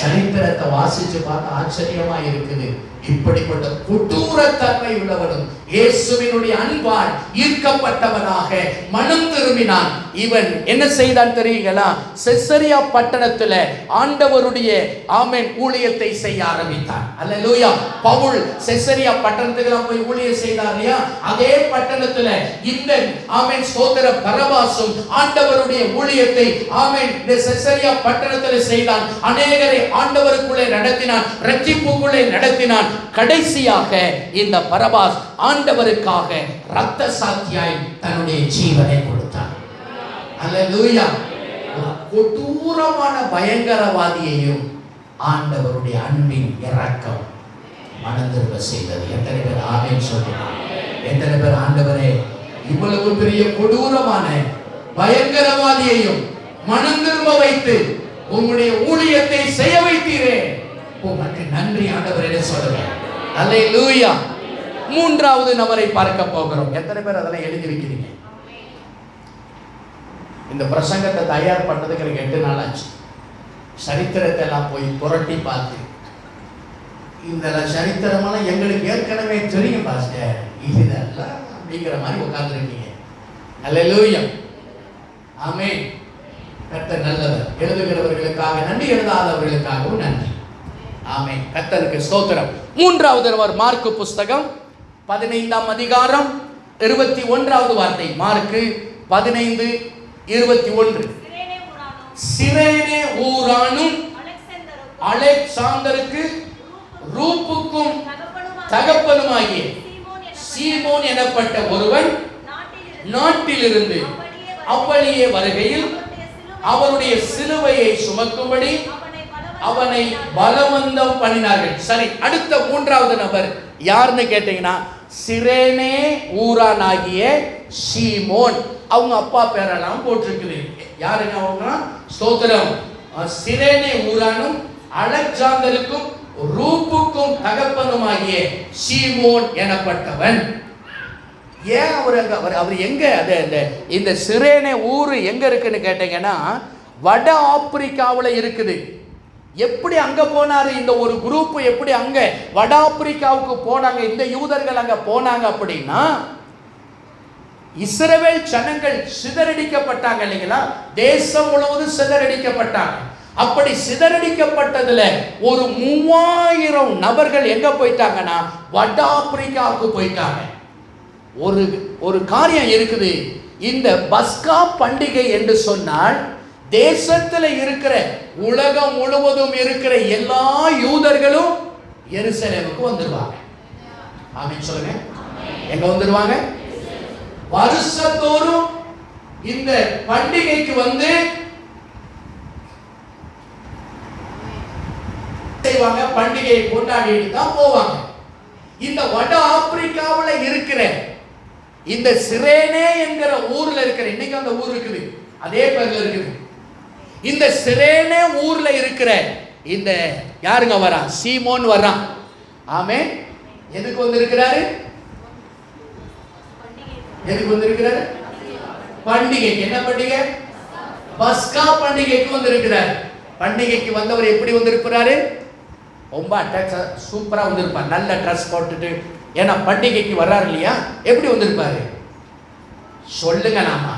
சரித்திரத்தை வாசிச்சு பார்க்க ஆச்சரியமா இருக்குது. இப்படிப்பட்ட கொடூரத்தன்மை உள்ளவனும் இயேசுவினுடைய அன்பால் ஈர்க்கப்பட்டவனாக மனம் திரும்பினான். இவன் என்ன செய்தான் தெரியுங்களா? செசரியா பட்டணத்துல ஆண்டவருடைய ஆமென் ஊழியத்தை செய்ய ஆரம்பித்தான். அல்லேலூயா! பவுல் செசரியா பட்டணத்துக்கு போய் ஊழியம் செய்தார் இல்லையா? அதே பட்டணத்துல இந்த ஆமென் ஸ்தோத்திர பரபாசும் ஆண்டவருடைய ஊழியத்தை ஆமென் இந்த செசரியா பட்டணத்துல செய்தான். அநேகரை ஆண்டவருக்குள்ளே நடத்தினான், ரட்சிப்புக்குள்ளே நடத்தினான். கடைசியாக இந்த பரபாஸ் ஆண்டவருக்காக இரத்த சாட்சியாய் தன்னுடைய ஜீவனை கொடுத்தான். அல்லேலூயா! கொடூரமான பயங்கரவாதியையும் ஆண்டவருடைய அன்பின் இரக்கம் மனம் திரும்ப செய்தது. எத்தனை பேர் ஆமென் சொல்லுங்க? எத்தனை பேர் ஆண்டவரே இவ்வளவு பெரிய கொடூரமான பயங்கரவாதியையும் மனம் திரும்ப வைத்து உங்களுடைய ஊழியத்தை செய்ய வைத்தீரே, உமக்கு நன்றி ஆண்டவரே சொல்லுங்க. அல்லேலூயா! மூன்றாவது நபரை பார்க்க போகிறோம். எத்தனை பேர் அதெல்லாம் எழுதி வைக்கிறீங்க? இந்த பிரசங்கத்தை தயார் பண்ணதுக்கு எனக்கு 8 நாள் ஆச்சு. சரித்திரத்தை எல்லாம் போய் புரட்டி பார்த்து, இந்த சரித்திரமெல்லாம் எங்களுக்கு ஏற்கனவே தெரியும் பாஸ்டர், இதெல்லாம் அப்படிங்கிற மாதிரி உட்கார்ந்துருக்கீங்க. அல்லேலூயா! ஆமென். கர்த்தர் நல்லவர். எழுதுகிறவர்களுக்காக நன்றி, எழுதாதவர்களுக்காகவும் நன்றி. ஆமென். கர்த்தருக்கு ஸ்தோத்திரம். மூன்றாவது நபர் மார்க்கு புஸ்தகம் 15ஆம் அதிகாரம் 21வது வார்த்தை. மார்க்கு 15:21. சிரேனே ஊரானும் அலெக்சாந்தருக்கு ரூப்புக்கும் தகப்பனுமாகிய சீமோன் எனப்பட்ட ஒருவன் நாட்டிலிருந்து அவ்வழியே வருகையில் அவருடைய சிலுவையை சுமக்கும்படி அவனை பலவந்தம் பண்ணினார்கள். சரி, அடுத்த மூன்றாவது நபர் யாருன்னு கேட்டீங்கன்னா சிரேனே ஊரானாகிய சீமோன். அவங்க அப்பா பேரெல்லாம் போட்டிருக்குது. யாருங்க அவங்க? ஸ்தோத்திரம். சிரேனே ஊரானும் அலெக்சாந்தருக்கும் ரூப்புக்கும் தகப்பனுமாகிய சீமோன் எனப்பட்டவன். ஏன் அவர் எங்க இந்த சிரேனே ஊர் எங்க இருக்குன்னு கேட்டீங்கன்னா வட ஆப்பிரிக்காவில் இருக்குது. எப்படி அங்க போனாரு? இந்த ஒரு குரூப் எப்படி அங்க வட ஆப்பிரிக்காவுக்கு போனாங்க? இந்த யூதர்கள் அங்க போனாங்க அப்படின்னா இஸ்ரவேல் ஜனங்கள் சிதறடிக்கப்பட்டாங்க இல்லைங்களா? தேசம் முழுவதும் சிதறடிக்கப்பட்டாங்க. அப்படி சிதறடிக்கப்பட்டதுல ஒரு 3000 நபர்கள் எங்க போயிட்டாங்கன்னா வட ஆப்பிரிக்காவுக்கு போயிட்டாங்க. ஒரு காரியம் இருக்குது. இந்த பஸ்கா பண்டிகை என்று சொன்னால் தேசத்தில் இருக்கிற உலகம் முழுவதும் இருக்கிற எல்லா யூதர்களும் எருசலேமுக்கு வந்துருவாங்க. ஆமென் சொல்லுங்க. எங்க வந்துருவாங்க? வருஷத்தோறும் இந்த பண்டிகைக்கு வந்து செய்வாங்க, பண்டிகையை கொண்டாடிட்டு தான் போவாங்க. இந்த வட ஆப்பிரிக்காவில் இருக்கிற இந்த சிரேனே என்கிற ஊர்ல இருக்கிற, இன்னைக்கு அந்த ஊர் இருக்குது, அதே பேர்ல இருக்குது. இந்த சிரேனே ஊர்ல இருக்கிற இந்த யாருங்க வரா? சீமோன் வர்றான். ஆமென். எதுக்கு வந்திருக்கிறாரு? எதுக்கு வந்திருக்கிறாரு? பண்டிகைக்கு. என்ன பண்டிகை? பஸ்கா பண்டிகைக்கு வந்திருக்கிறார். பண்டிகைக்கு வந்தவர் எப்படி வந்திருக்கிறாரு? ரொம்ப அட்டாச்சா சூப்பரா வந்திருப்பார். நல்ல ட்ரெஸ் போட்டுட்டு. ஏன்னா பண்டிகைக்கு வர்றாரு இல்லையா? எப்படி வந்திருப்பாரு சொல்லுங்க. நாம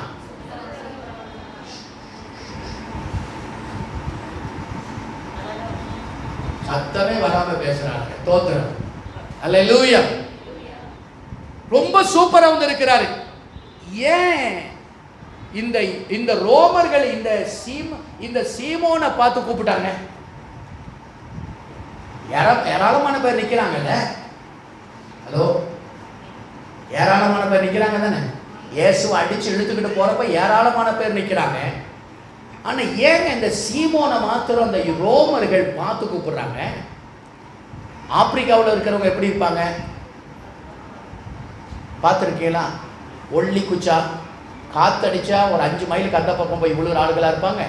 சத்தமே வராம பேசுறாங்க. தோத்திரம். அல்லேலூயா. ரொம்ப சூப்பரா வந்திருக்கிறாரு. ஏன் இந்த ரோமர்கள் இந்த சீமோனை பார்த்து கூப்பிட்டாங்க? ஏராளமான பேர் நிக்கிறாங்கல்ல. ஹலோ, ஏராளமான பேர் நிக்கிறாங்க தானே? இயேசுவை அடிச்சு இழுத்துக்கிட்டு போறப்ப ஏராளமான பேர் நிக்கிறாங்க. ஆனா ஏங்க இந்த சீமோனை மாத்திரம் அந்த ரோமர்கள் பார்த்து கூப்பிடுறாங்க? ஆப்பிரிக்காவில் இருக்கிறவங்க எப்படி இருப்பாங்க பார்த்துருக்கீங்களா? ஒல்லி குச்சா, காத்தடிச்சா ஒரு 5 மைலுக்கு அந்த பக்கம் போய் விழுகிற ஆளுகளாக இருப்பாங்க.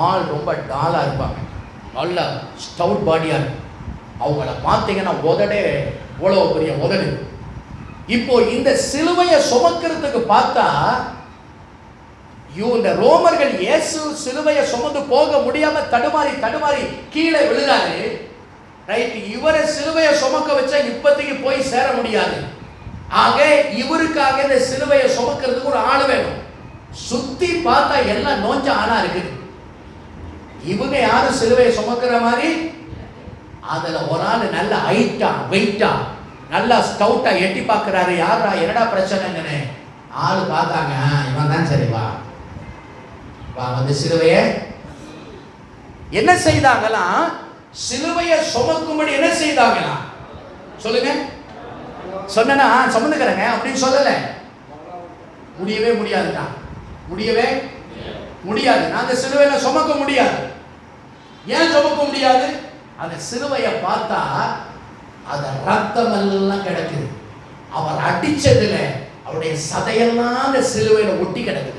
ஆள் ரொம்ப டாலாக இருப்பாங்க, நல்ல ஸ்டவுட் பாடியாக இருக்கும். அவங்கள பார்த்தீங்கன்னா உதடே இவ்வளோ பெரிய உதடு. இப்போ இந்த சிலுவையை சுமக்கிறதுக்கு பார்த்தா இந்த ரோமர்கள் இயேசு சிலுவையை சுமந்து போக முடியாம தடுமாறி கீழே விழுறாரு. ரைட், இவரை சிலுவையை சுமக்க வச்சா இப்போதைக்கு போய் சேர முடியாது. ஆக இவருக்காக இந்த சிலுவையை சுமக்கிறதுக்கு ஒரு ஆள் வேணும். சுத்தி பார்த்தா எல்லாம் நோஞ்ச ஆளா இருக்குது. இவங்க யாரும் சிலுவையை சுமக்கிற மாதிரி அதுல ஒரு ஆள் நல்ல ஹைட்டா வெயிட்டா நல்லா ஸ்டவுட்டா எட்டி பார்க்கிறாரு. யாரா என்னடா பிரச்சனைன்னு ஆளு பார்த்தாங்க. இவன் தான் சரி, வா வந்து சிலுவையை என்ன செய்தாங்களாம்? சிலுவையை சுமக்கும்படி என்ன செய்தாங்களாம் சொல்லுங்க. சொன்னா சுமந்துக்கிறேங்க அப்படின்னு சொல்லல. முடியவே முடியாதுடா, முடியவே முடியாது. நாங்க சிலுவையில சுமக்க முடியாது. ஏன் சுமக்க முடியாது? அந்த சிலுவையை பார்த்தா அத ரத்தம் எல்லாம் கிடக்குது. அவர் அடிச்சதுல அவருடைய சதையெல்லாம் அந்த சிலுவையில ஒட்டி கிடக்குது.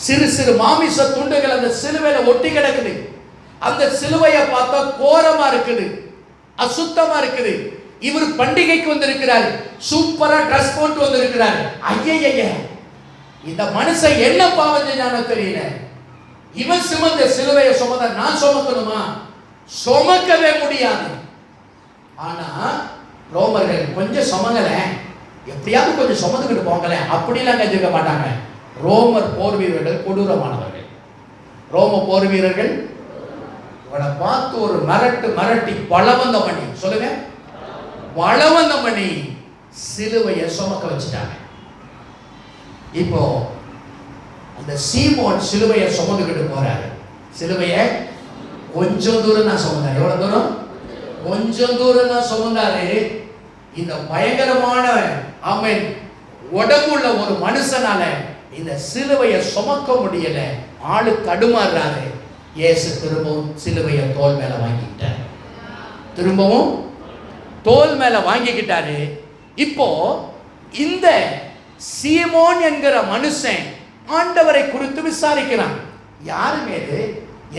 சிறு சிறு மாமிச துண்டுகள் அந்த சிலுவையில ஒட்டி கிடக்குது. அந்த சிலுவையை பார்த்தா கோரமா இருக்குது, அசுத்தமா இருக்குது. இவர் பண்டிகைக்கு வந்திருக்கிறார், சூப்பரா ட்ரெஸ் போட்டு வந்திருக்கிறார். ஐயய்ய, இந்த மனுஷன் என்ன பாவம் செஞ்சானோ தெரியல. இவன் சுமந்த சிலுவையை சுமந்த நான் சுமக்கணுமா? சுமக்கவே முடியாது. ஆனா ரோமர்கள் கொஞ்சம் சுமங்கல, எப்படியாவது கொஞ்சம் சுமந்துக்கிட்டு போங்கல அப்படிலாம் கஞ்சிக்க மாட்டாங்க. ரோமர் போர் வீரர்கள் கொடூரமானவர்கள். ரோம போர் வீரர்கள் இவனை பார்த்து ஒரு மிரட்டி பலவந்தம் பண்ணி, சொல்லுங்க, பலவந்தம் பண்ணி சிலுவையை சுமக்க வச்சுட்டாங்க. இப்போ அந்த சீமோன் சிலுவையை சுமந்துக்கிட்டு போறாரு. சிலுவையை கொஞ்சம் தூரம் தான் சுமந்தாரு. எவ்வளவு தூரம்? கொஞ்சம் தூரம் தான் சுமந்தாரு. இந்த பயங்கரமான ஆமென் உடம்புள்ள ஒரு மனுஷனால இந்த சிலுவையை சுமக்க முடியல. ஆளு தடுமாறுறாரு. இயேசு திரும்பவும் சிலுவையை தோல் மேல வாங்கிக்கிட்டார். திரும்பவும் தோல் மேல வாங்கிக்கிட்டாரு. இப்போ இந்த சீமோன் என்கிற மனுஷன் ஆண்டவரை குறித்து விசாரிக்கிறான். யாரு மீது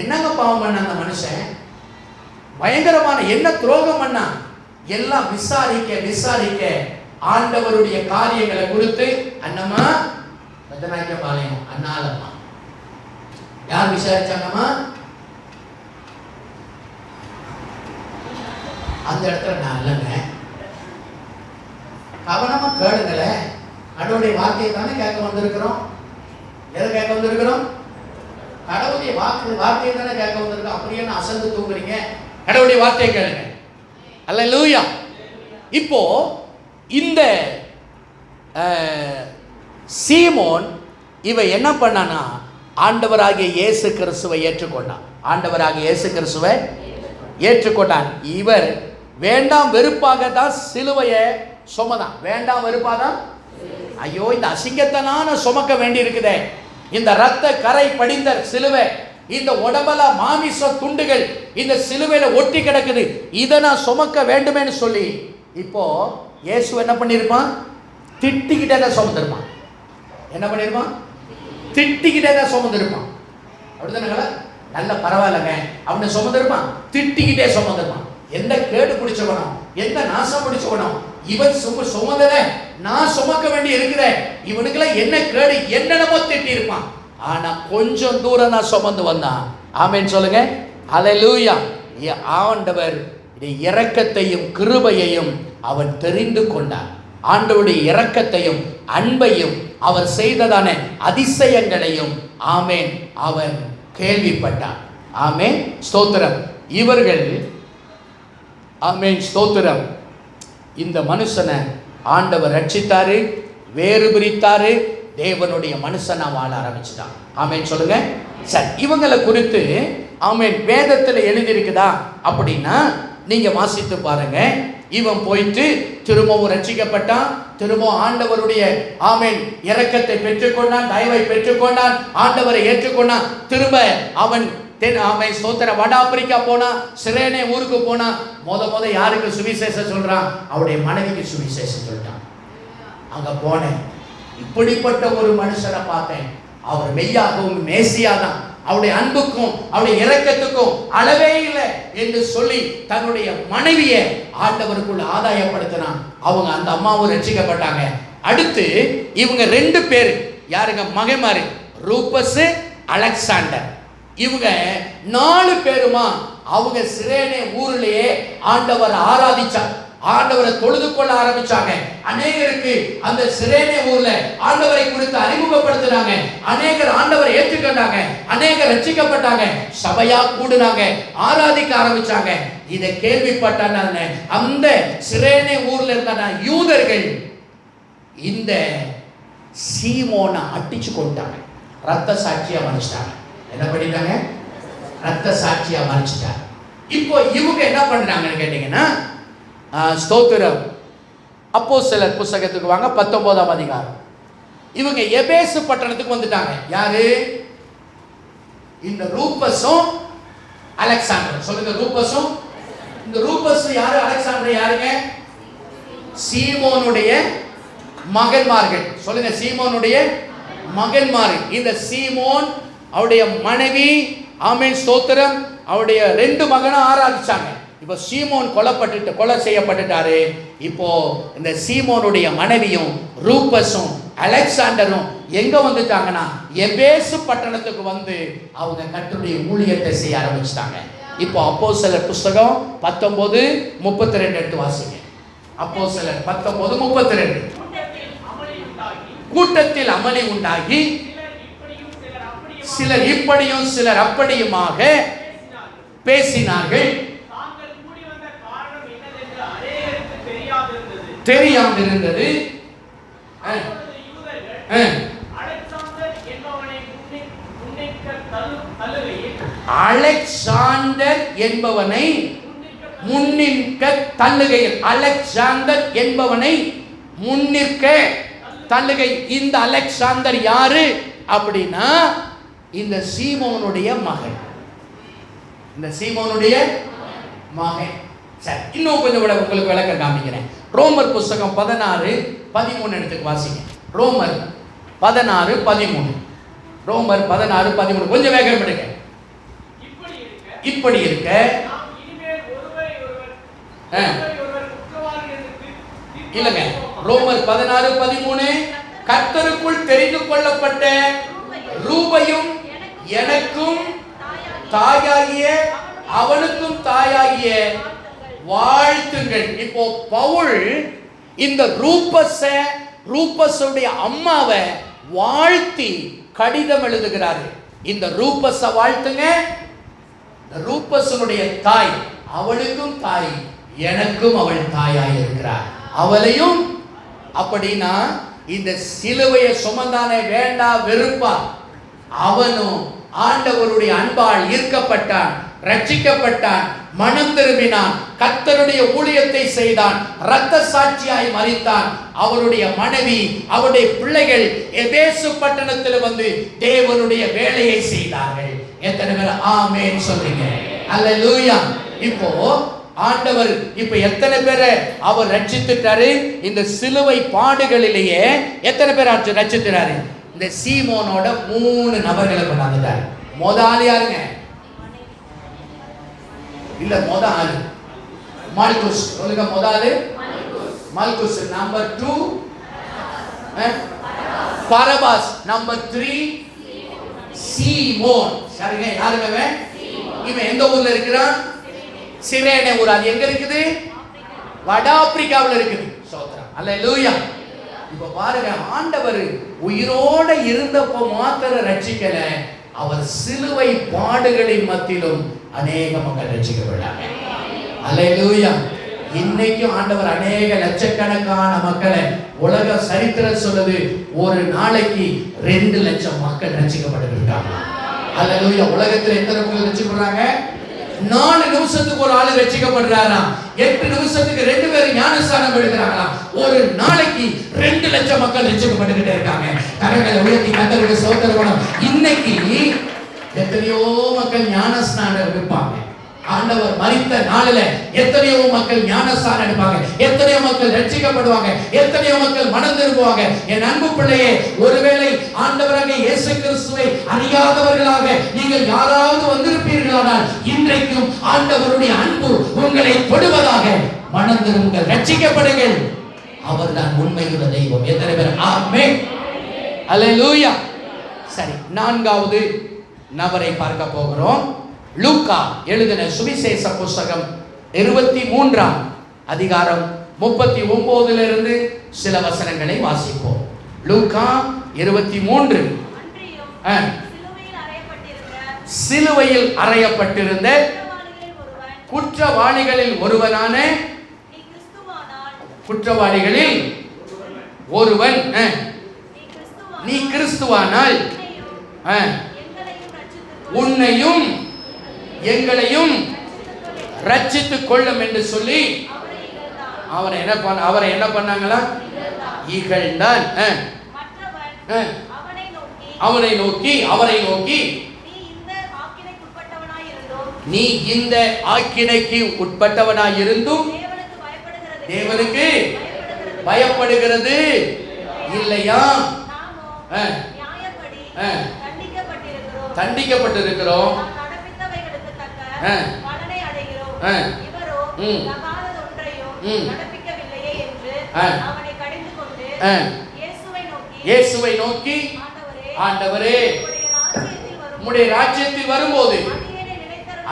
என்னங்க பாவம் பண்ண அந்த மனுஷன்? பயங்கரமான என்ன துரோகம் பண்ணா? எல்லாம் விசாரிக்க ஆண்டவருடைய காரியங்களை குறித்து அண்ணம்மா பத்தநாயக்க பாளையம் அண்ணாலம்மா யார் விசாரிச்சாங்கம்மா? அந்த இடத்துல நான் இல்லைங்க. கவனமா கேளுங்கள. கடவுளுடைய வார்த்தையை தானே கேட்க வந்திருக்கிறோம். எதை கேட்க வந்திருக்கிறோம்? கடவுளுடைய வார்த்தையை தானே கேட்க வந்திருக்கோம். அப்படியே அசந்து தூங்குறீங்க? கடவுளுடைய வார்த்தையை கேளுங்க. அல்லேலூயா. இப்போ இந்த சீமோன் இவ என்ன பண்ணானா, ஆண்டவராகிய இயேசு கிறிஸ்துவை ஏற்றுக்கொண்டான். ஆண்டவராகிய இயேசு கிறிஸ்துவை ஏற்றுக்கொண்டான். இவர் வேண்டாம் வெறுப்பாக தான் சிலுவையை சுமதான். வேண்டாம் வெறுப்பாக தான். ஐயோ, இந்த அசிங்கத்தனான சுமக்க வேண்டி இருக்குதே, இந்த ரத்த கரை படிந்த சிலுவை, இந்த உடம்பெல்லாம் மாமிச துண்டுகள் இந்த சிலுவையில ஒட்டி கிடக்குது, இதை நான் சுமக்க வேண்டுமேன்னு சொல்லி இப்போ இயேசு என்ன பண்ணிருப்பான்? திட்டிக்கிட்டே தான் சுமந்திருப்பான். என்ன பண்ணிருப்பான்? திட்டிக்கிட்டே தான் சுமந்திருப்பான். அப்படித்தானே? நல்ல பரவாயில்லைங்க அப்படின்னு சுமந்திருப்பான். திட்டிக்கிட்டே சுமந்திருப்பான். எந்த கேடு பிடிச்சவனும் எந்த நாசம் பிடிச்சவனும் இவன் சுமந்தத நான் சுமக்க வேண்டி இருக்கிற இவனுக்கெல்லாம் என்ன கேடு என்னென்னமோ திட்டி இருப்பான். ஆனா கொஞ்சம் தூரம் நான் சுமந்து வந்தான். ஆமென் சொல்லுங்க. ஹல்லேலூயா. ஆண்டவர் இரக்கத்தையும் கிருபையையும் அவன் தெரிந்து கொண்டான். ஆண்டவருடைய இரக்கத்தையும் அன்பையும் அவர் செய்ததான அதிசயங்களையும் ஆமென் அவன் கேள்விப்பட்டான். ஆமென் ஸ்தோத்திரம். இவர்கள் ஆமென் ஸ்தோத்திரம். இந்த மனுஷனை ஆண்டவர் ரட்சித்தாரு, வேறு பிரித்தாரு, தேவனுடைய மனுஷனா வாழ ஆரம்பிச்சுட்டான். ஆமென் சொல்லுங்க. சரி, இவங்களை குறித்து ஆமென் வேதத்தில் எழுதியிருக்குதா அப்படின்னா நீங்க வாசித்து பாருங்க. இவன் போயிட்டு திரும்பவும் ரட்சிக்கப்பட்டான், திரும்பவும் ஆண்டவருடைய ஆமென் இரக்கத்தை பெற்றுக்கொண்டான், தயவை பெற்றுக்கொண்டான், ஆண்டவரை ஏற்றுக்கொண்டான். திரும்ப அவன் ஆமென் ஸ்தோத்திர வட ஆப்பிரிக்கா போனா, சிரேனே ஊருக்கு போனா. முத யாருக்கு சுவிசேஷம் சொல்றான்? அவருடைய மனைவிக்கு சுவிசேஷம் சொல்லிட்டான். அங்க போனேன், இப்படிப்பட்ட ஒரு மனுஷனை பார்த்தேன், அவர் மெய்யாகவும் மேசியாதான், அவருடைய அன்புக்கும் அவருடைய இரக்கத்துக்கும் அளவே இல்லை என்று சொல்லி தன்னுடைய மனைவியை ஆண்டவருக்குள்ள ஆதாயப்படுத்தினான். அவங்க அந்த அம்மாவும் ரட்சிக்கப்பட்டாங்க. அடுத்து இவங்க 2 பேர் யாருங்க? மகமாரு ரூபஸ், அலெக்சாண்டர். இவங்க 4 பேருமா அவங்க சிரேனே ஊரிலேயே ஆண்டவர் ஆராதிச்சாங்க, ஆண்டவரை தொழுது கொள்ள ஆரம்பிச்சாங்க. அநேகருக்கு அந்த சிரேனே ஊர்ல ஆண்டவரை குறித்து அறிமுகப்படுத்தினாங்க. அநேகர் ஆண்டவரை ஏற்றுக்கொண்டாங்க, அநேகர் ரட்சிக்கப்பட்டாங்க, சபையா கூடுனாங்க, ஆராதிக்க ஆரம்பிச்சாங்க. இதை கேள்விப்பட்டான அந்த சிரேனே ஊர்ல இருந்த யூதர்கள் இந்த சீமோனை அடிச்சு கொண்டாங்க, ரத்த சாட்சியா மறிச்சிட்டாங்க. என்ன பண்ணிட்டாங்க? ரத்த சாட்சியா மறிச்சிட்டாங்க. இப்போ இவங்க என்ன பண்றாங்கன்னு கேட்டீங்கன்னா ஸ்தோத்திரம். அப்போஸ்தலர் புத்தகத்துக்கு வாங்க, 19ஆம் அதிகாரம். இவங்க எபேசு பட்டணத்துக்கு வந்துட்டாங்க. யாரு? இந்த ரூபஸும் அலெக்சாண்டர். சொல்லுங்க, ரூபஸும். இந்த ரூபஸ் யாரு? அலெக்சாண்டர் யாருங்க? சீமோனுடைய மகன்மார்கள். சொல்லுங்க, சீமோனுடைய மகன்மார்கள். இந்த சீமோன் அவருடைய மனைவி ஆமென் ஸ்தோத்திரம் அவருடைய 2 மகனும் ஆராதிச்சாங்க. இப்போ சீமோன் கொலை செய்யப்பட்டுட்டாரு. இப்போ இந்த சீமோனுடைய மனைவியும் ரூபஸும் அலெக்சாண்டரும் எங்க வந்துட்டாங்கன்னா எபேசு பட்டணத்துக்கு வந்து அவங்க கர்த்தருடைய ஊழியத்தை செய்ய ஆரம்பிச்சிட்டாங்க. இப்போ அப்போஸ்தலர் புத்தகம் 19:32 எடுத்து வாசிங்க. அப்போஸ்தலர் 19:32. கூட்டத்தில் அமளி உண்டாகி சிலர் இப்படியும் சிலர் அப்படியுமாக பேசினார்கள். தெரியாதிருந்தது. அலெக்சாண்டர் என்பவனை முன்னிற்க தள்ளுகையில், அலெக்சாண்டர் என்பவனை முன்னிற்க தள்ளுகை. இந்த அலெக்சாண்டர் யாரு அப்படின்னா இந்த சீமோனுடைய மகன். இந்த சீமோனுடைய மகன். சரி, இன்னும் கொஞ்சம் விட உங்களுக்கு விளக்க காமிக்கிறேன். ரோமர் புத்தகம் 16:13 எடுத்து வாசிங்க. ரோமர் 16:13. ரோமர் 16:13 கொஞ்சம் வேகம் விடுங்க. இப்படி இருக்க இல்லங்க, ரோமர் 16:13 கர்த்தருக்குள் தெரிந்து கொள்ளப்பட்ட ரூபையும் எனக்கும் தாயாகிய அவனுக்கும் தாயாகிய வாழ்த்துங்கள். இப்போ பவுல் இந்த ரூபஸுடைய அம்மாவை வாழ்த்தி கடிதம் எழுதுகிறாரு. இந்த ரூபஸ வாழ்த்துங்க, ரூபஸனுடைய தாய் அவளுக்கும் தாய், எனக்கும் அவள் தாயாய் இருக்கிறார், அவளையும். அப்படின்னா இந்த சிலுவையை சுமந்தானே வேண்டா வெறுப்பா, அவனும் ஆண்டவருடைய அன்பால் ஈர்க்கப்பட்டான், ரட்சிக்கப்பட்டான், மனம் திரும்பினான், கர்த்தருடைய ஊழியத்தை செய்தான், இரத்த சாட்சியாய் மரித்தான். அவருடைய மனைவி அவருடைய பிள்ளைகள் எபேசு பட்டணத்தில் வந்து தேவனுடைய வேலையை செய்தார்கள். எத்தனை பேர் ஆமென் சொல்றீங்க? அல்லேலூயா. இப்போ ஆண்டவர் இப்ப எத்தனை பேரை அவர் ரட்சித்துட்டாரு? இந்த சிலுவை பாடுகளிலேயே எத்தனை பேர் ரட்சித்துட்டாரு? இந்த சீமோனோட 3 நபர்களை கொண்டாந்துட்டார். முதல் யாருங்க? இல்ல, முதல் ஆளு மல்குஸ். சொல்லுங்க முதல்ல மல்குஸ். நம்பர் 2 பரபாஸ். நம்பர் 3 சீமோன். சரிங்க, யாருங்க அவன்? இவன் எந்த ஊர்ல இருக்கிறான்? சிரேனே ஊர். அது எங்க இருக்குது? வட ஆப்பிரிக்காவில் இருக்குது. ஸ்தோத்திரம், அல்லேலூயா. இப்ப பாருங்க, ஆண்டவர் உயிரோட இருந்தப்போ மாத்திரம் ரட்சிக்கல, அவர் சிலுவை பாடுகளின் மத்தியிலும் அநேக மக்கள் ரட்சிக்கப்பட்டாங்க. அல்லேலூயா. இன்னைக்கும் ஆண்டவர் அநேக லட்சக்கணக்கான மக்களை, உலக சரித்திரம் சொல்லுது, ஒரு நாளைக்கு 2 லட்சம் மக்கள் ரட்சிக்கப்பட்டிருக்காங்க. அல்லேலூயா. உலகத்தில் எத்தனை மக்கள் ரட்சிக்கப்படுறாங்க? 4 நிமிஷத்துக்கு ஒரு ஆளு ரட்சிக்கப்படுறாராம். 8 நிமிஷத்துக்கு 2 பேர் ஞானஸ்நானம் எடுக்கிறாங்களாம். ஒரு நாளைக்கு 2 லட்சம் மக்கள் ரட்சிக்கப்பட்டுக்கிட்டே இருக்காங்க. கரங்களை உயர்த்தி கர்த்தருக்கு ஸ்தோத்திரம். இன்னைக்கு எத்தனையோ மக்கள் ஞானஸ்நானம் எடுப்பாங்க. ஆண்டவர் மரித்த நாளில் எத்தனையோ மக்கள் ஞானஸ்நானம் எடுப்பாங்க, எத்தனையோ மக்கள் ரட்சிக்கப்படுவாங்க, எத்தனையோ மக்கள் மனம் திரும்புவாங்க. என் அன்பு பிள்ளையே, ஒருவேளை ஆண்டவராகிய இயேசு கிறிஸ்துவை அறியாதவர்களாக நீங்கள் யாராவது வந்திருப்பீர்களானால், இன்றைக்கும் ஆண்டவருடைய அன்பு உங்களை தொடுவதாக. மனம் திரும்புங்கள், ரட்சிக்கப்படுங்கள். அவர்தான் உண்மையுள்ள தெய்வம். எத்தனை பேர் ஆமென்? அல்லேலூயா. சரி, 4வது நபரை பார்க்க போகிறோம். லூக்கா எழுதின சுவிசேஷ புஸ்தகம் 23ஆம் அதிகாரம் 39 சில வசனங்களை வாசிப்போம். லூக்கா 23. சிலுவையில் அறையப்பட்டிருந்த குற்றவாளிகளில் ஒருவனான குற்றவாளிகளில் ஒருவன் நீ கிறிஸ்துவானால் உன்னையும் எங்களையும் ரட்சித்துக் கொள்ளும் என்று சொல்லி அவரை என்ன பண்ணாங்களா? இகழ்ந்தான். அவரை நோக்கி நீ இந்த ஆக்கினைக்கு உட்பட்டவனாயிருந்தும் தேவனுக்கு பயப்படுகிறது இல்லையா? தண்டிக்கப்பட்டிருக்கிறோம். இயேசுவை நோக்கி ஆண்டவரே, உம்முடைய ராஜ்யத்தில் வரும்போது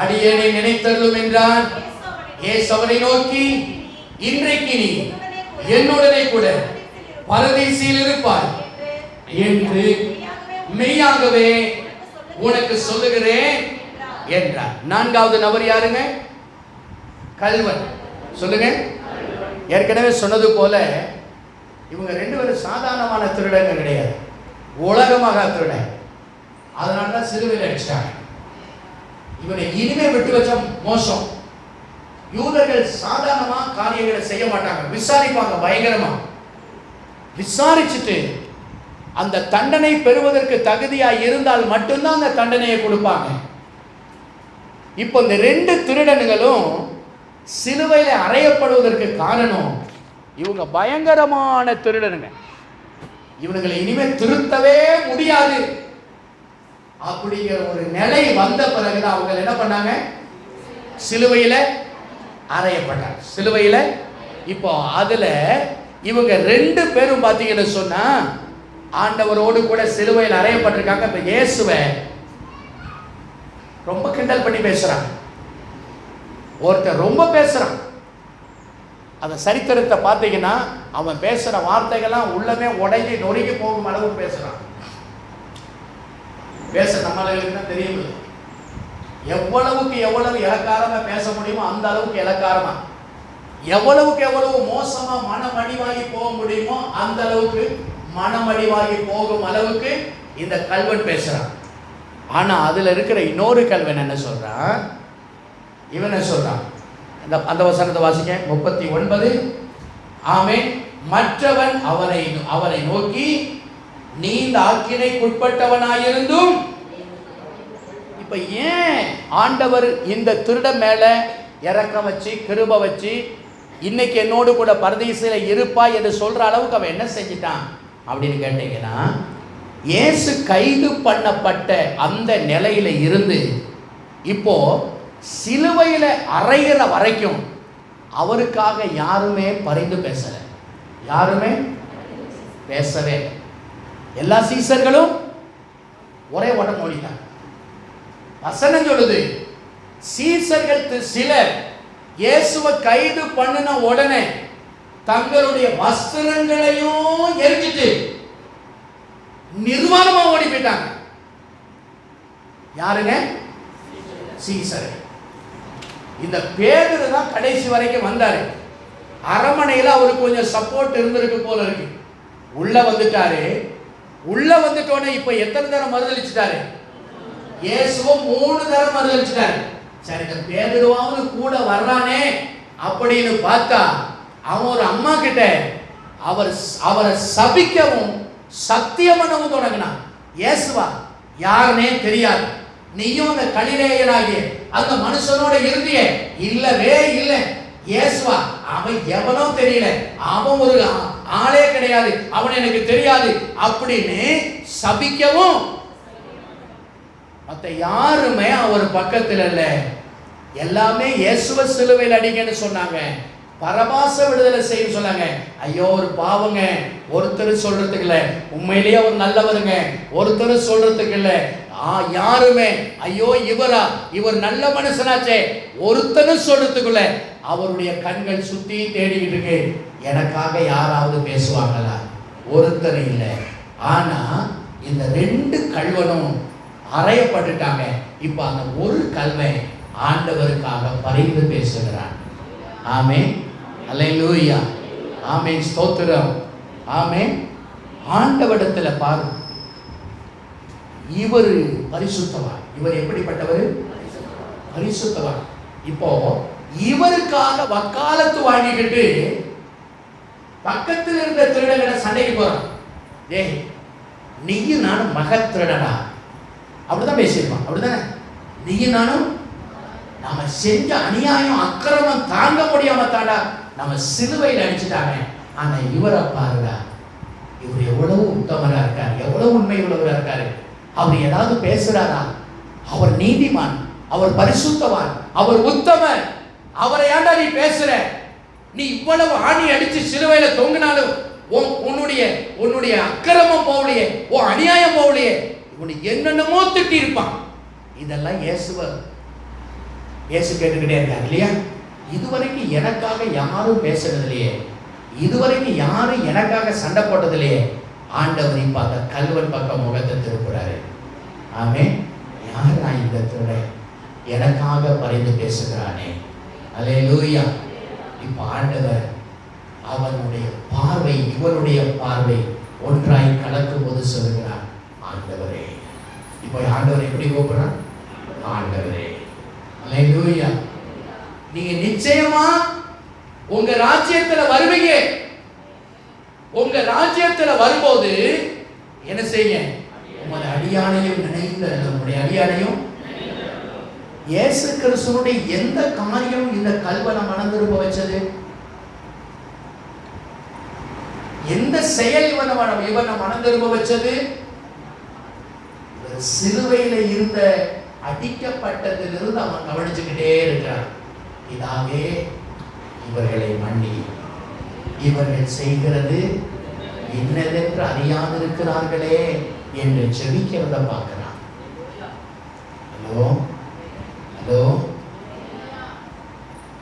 அடியேனை நினைத்தருளும் என்றான். இயேசு அவரை நோக்கி, இன்றைக்கு நீ என்னுடனே கூட பரதீசில் இருப்பாய் என்று மெய்யாகவே உனக்கு சொல்லுகிறேன் என்றார். 4வது நபர் யாருங்க? கல்வன். சொல்லுங்க. ஏற்கனவே சொன்னது போல இவங்க 2 பேரும் சாதாரணமான திருடங்க கிடையாது, உலகமாக திருடன். அதனால தான் சிலுவையில் அடிச்சிட்டாங்க. இவனை இனிமே விட்டு வச்ச மோசம். யூதர்கள் சாதாரணமா காரியங்களை செய்ய மாட்டாங்க, விசாரிப்பாங்க. பயங்கரமா விசாரிச்சுட்டு அந்த தண்டனை பெறுவதற்கு தகுதியா இருந்தால் மட்டும்தான் அந்த தண்டனையை கொடுப்பாங்க. இப்போ இந்த 2 திருடனுங்களும் சிலுவையில் அறையப்படுவதற்கு காரணம், இவங்க பயங்கரமான திருடனுங்க. இவங்களை இனிமேல் திருத்தவே முடியாது அப்படிங்கிற ஒரு நிலை வந்த பிறகுதான் அவங்க என்ன பண்ணாங்க? சிலுவையில் அறையப்பட்டாங்க. சிலுவையில் இப்போ அதுல இவங்க 2 பேரும் பார்த்தீங்கன்னு சொன்னா ஆண்டவரோடு கூட சிலுவையில் அறையப்பட்டிருக்காங்க. இப்ப இயேசுவை ரொம்ப கிண்டல் பண்ணி பேசுறாங்க. ஒருத்தர் ரொம்ப பேசுறான். அந்த சரித்திரத்தை பார்த்தீங்கன்னா அவன் பேசுற வார்த்தைகள்லாம் உள்ளமே உடைஞ்சி நொறுங்கி போகும் அளவுக்கு பேசுறான். பேச நம்மளுக்கு தான் தெரியும் எவ்வளவுக்கு எவ்வளவு இலக்காரமா பேச முடியுமோ அந்த அளவுக்கு இலக்காரமா, எவ்வளவுக்கு எவ்வளவு மோசமா மனமடிவாகி போக முடியுமோ அந்த அளவுக்கு மனமடிவாகி போகும் அளவுக்கு இந்த கல்வன் பேசுறான். ஆனா அதுல இருக்கிற இன்னொரு கல்வன் என்ன சொல்றான்? இவன் என்ன சொல்றான்? அந்த வசனத்தை வாசிக்க. 39. ஆமென். மற்றவன் அவரை நோக்கி, நீ இந்த ஆக்கினைக்குட்பட்டவனாயிருந்தும். இப்ப ஏன் ஆண்டவர் இந்த திருட மேல இறக்கம் வச்சு கிருபை வச்சு இன்னைக்கு என்னோடு கூட பரதீசில இருப்பாய் என்று சொல்ற அளவுக்கு அவன் என்ன செஞ்சிட்டான் அப்படின்னு கேட்டீங்கன்னா, இயேசு கைது பண்ணப்பட்ட அந்த நிலையில இருந்து இப்போ சிலுவையில் அறைகிற வரைக்கும் அவருக்காக யாருமே பரிந்து பேசல, யாருமே பேசவே. எல்லா சீசர்களும் ஒரே உடம்பு ஓடிட்டாங்க. வசனம் சொல்லுது, சீசர்கள் சிலர் இயேசுவை கைது பண்ணின உடனே தங்களுடைய வஸ்திரங்களையும் எரிஞ்சிட்டு நிர்வாணமா ஓடி போயிட்டாங்க. யாருங்க? சீசர். இந்த பேதுரு தான் கடைசி வரைக்கும் வந்தாரு. அரமனையில் அவருக்கு கொஞ்சம் சப்போர்ட் இருந்திருக்கு போல இருக்கு. உள்ள வந்துட்டாரு. உள்ள வந்துட்டோன்னே இப்ப எத்தனை தரம் மறுதளிச்சுட்டாரு? இயேசுவை 3 தரம் மறுதளிச்சுட்டாரு. சரி, இந்த பேதுருவாவது கூட வர்றானே அப்படின்னு பார்த்தா அவன் ஒரு அம்மா கிட்ட அவரை சபிக்கவும் சத்தியம் பண்ணவும் தொடங்கினான். இயேசுவா யாருனே தெரியாது, நீயும் அந்த கலிலேயனாகிய அந்த மனுஷனோட இருந்தியே, இல்லவே இல்லை. இயேசுவா அவன் எவனோ தெரியல, அவன் ஒரு ஆளே கிடையாது, அவன் எனக்கு தெரியாது அப்படின்னு சபிக்கவும் மற்ற யாருமே அவர் பக்கத்தில் இல்ல. எல்லாமே இயேசுவை சிலுவையில் அடிங்கன்னு சொன்னாங்க, பரபாச விடுதலை செய்ய சொன்னாங்க. ஐயோ ஒரு பாவங்க, ஒருத்தர் சொல்றதுக்கு இல்லை, உண்மையிலேயே அவர் நல்லவருங்க, ஒருத்தர் சொல்றதுக்கு இல்லை. யாருமே ஐயோ இவரா, இவர் நல்ல மனுஷனாச்சே, ஒருத்தரும் சொல்றதுக்குள்ள அவருடைய கண்கள் சுத்தி தேடிக்கிட்டு இருக்கு, எனக்காக யாராவது பேசுவாங்களா? ஒருத்தர் இல்லை. ஆனா இந்த 2 கல்வனும் அறையப்பட்டுட்டாங்க. இப்ப அந்த ஒரு கல்வன் ஆண்டவருக்காக பரிந்து பேசுகிறான். ஆமென், அல்லேலூயா, ஆமென், ஸ்தோத்திரம், ஆமென். ஆண்டவரிடத்துல பாரு, இவர் பரிசுத்தவான். இவர் எப்படிப்பட்டவர்? பரிசுத்தவான். இப்போ இவருக்காக வக்காலத்து வாங்கிக்கிட்டு பக்கத்தில் இருந்த திருடங்களை சண்டைக்கு போறான். ஏய், நீயும் நானும் மக திருடனா, அப்படிதான் பேசியிருப்பான். அப்படிதானே? நீயும் நானும் நம்ம செஞ்ச அநியாயம் அக்கிரமம் தாங்க முடியாம தாண்டா நம்ம சிலுவையில் அடிச்சுட்டாங்க. ஆனா இவரை பாருடா, இவர் எவ்வளவு உத்தமரா இருக்காரு, எவ்வளவு உண்மை உள்ளவரா இருக்காரு. அவர் ஏதாவது பேசுறாரா? அவர் நீதிமான், அவர் பரிசுத்தவான், அவர் உத்தமன். அவரை ஏன்டா நீ பேசுற? நீ இவ்வளவு ஆணி அடிச்சு சிலுவையில தொங்கினாலும் உன்னுடைய அக்கிரமம் போகலையே, உன் அநியாயம் போகலையே, உன்னை என்னென்னமோ திட்டி இருப்பான். இதெல்லாம் இயேசு கேட்டுக்கிட்டே இருக்காரு இல்லையா? இதுவரைக்கும் எனக்காக யாரும் பேசுறது இல்லையே, இதுவரைக்கும் யாரும் எனக்காக சண்டை போட்டது இல்லையே. ஆண்டவர் இப்ப அந்த கல்வன் பக்கம் முகத்தை திருப்புறாரு. ஆமென். யார் நான் இந்த திருடன், எனக்காக பரிந்து பேசுகிறானே. அல்லேலூயா. இப்ப ஆண்டவர் அவனுடைய பார்வை இவருடைய பார்வை ஒன்றாய் கலக்கும் போது சொல்லுகிறார், ஆண்டவரே. இப்போ ஆண்டவரை எப்படி கூப்பிடுறான்? ஆண்டவரே. அல்லேலூயா. நீங்க நிச்சயமா உங்க ராஜ்யத்துல வருவீங்க. உங்க ராஜ்யத்துல வரும்போது என்ன செய்ய? உங்களுடைய அடியானையும் நினைந்த நம்முடைய அடியானையும். இயேசு கிறிஸ்துவுடைய எந்த காரியம் இந்த கல்வனை மனந்திரும்ப வச்சது? எந்த செயல் இவனை மனந்திரும்ப வச்சது? சிலுவையில இருந்த அடிக்கப்பட்டதிலிருந்து அவன் கவனிச்சுக்கிட்டே இருக்கிறான். இதாவே இவர்களை மன்னி, இவர்கள் செய்கிறது என்னதென்று அறியாதிருக்கிறார்களே என்று செபிக்கிறத பார்க்கிறான். ஹலோ ஹலோ,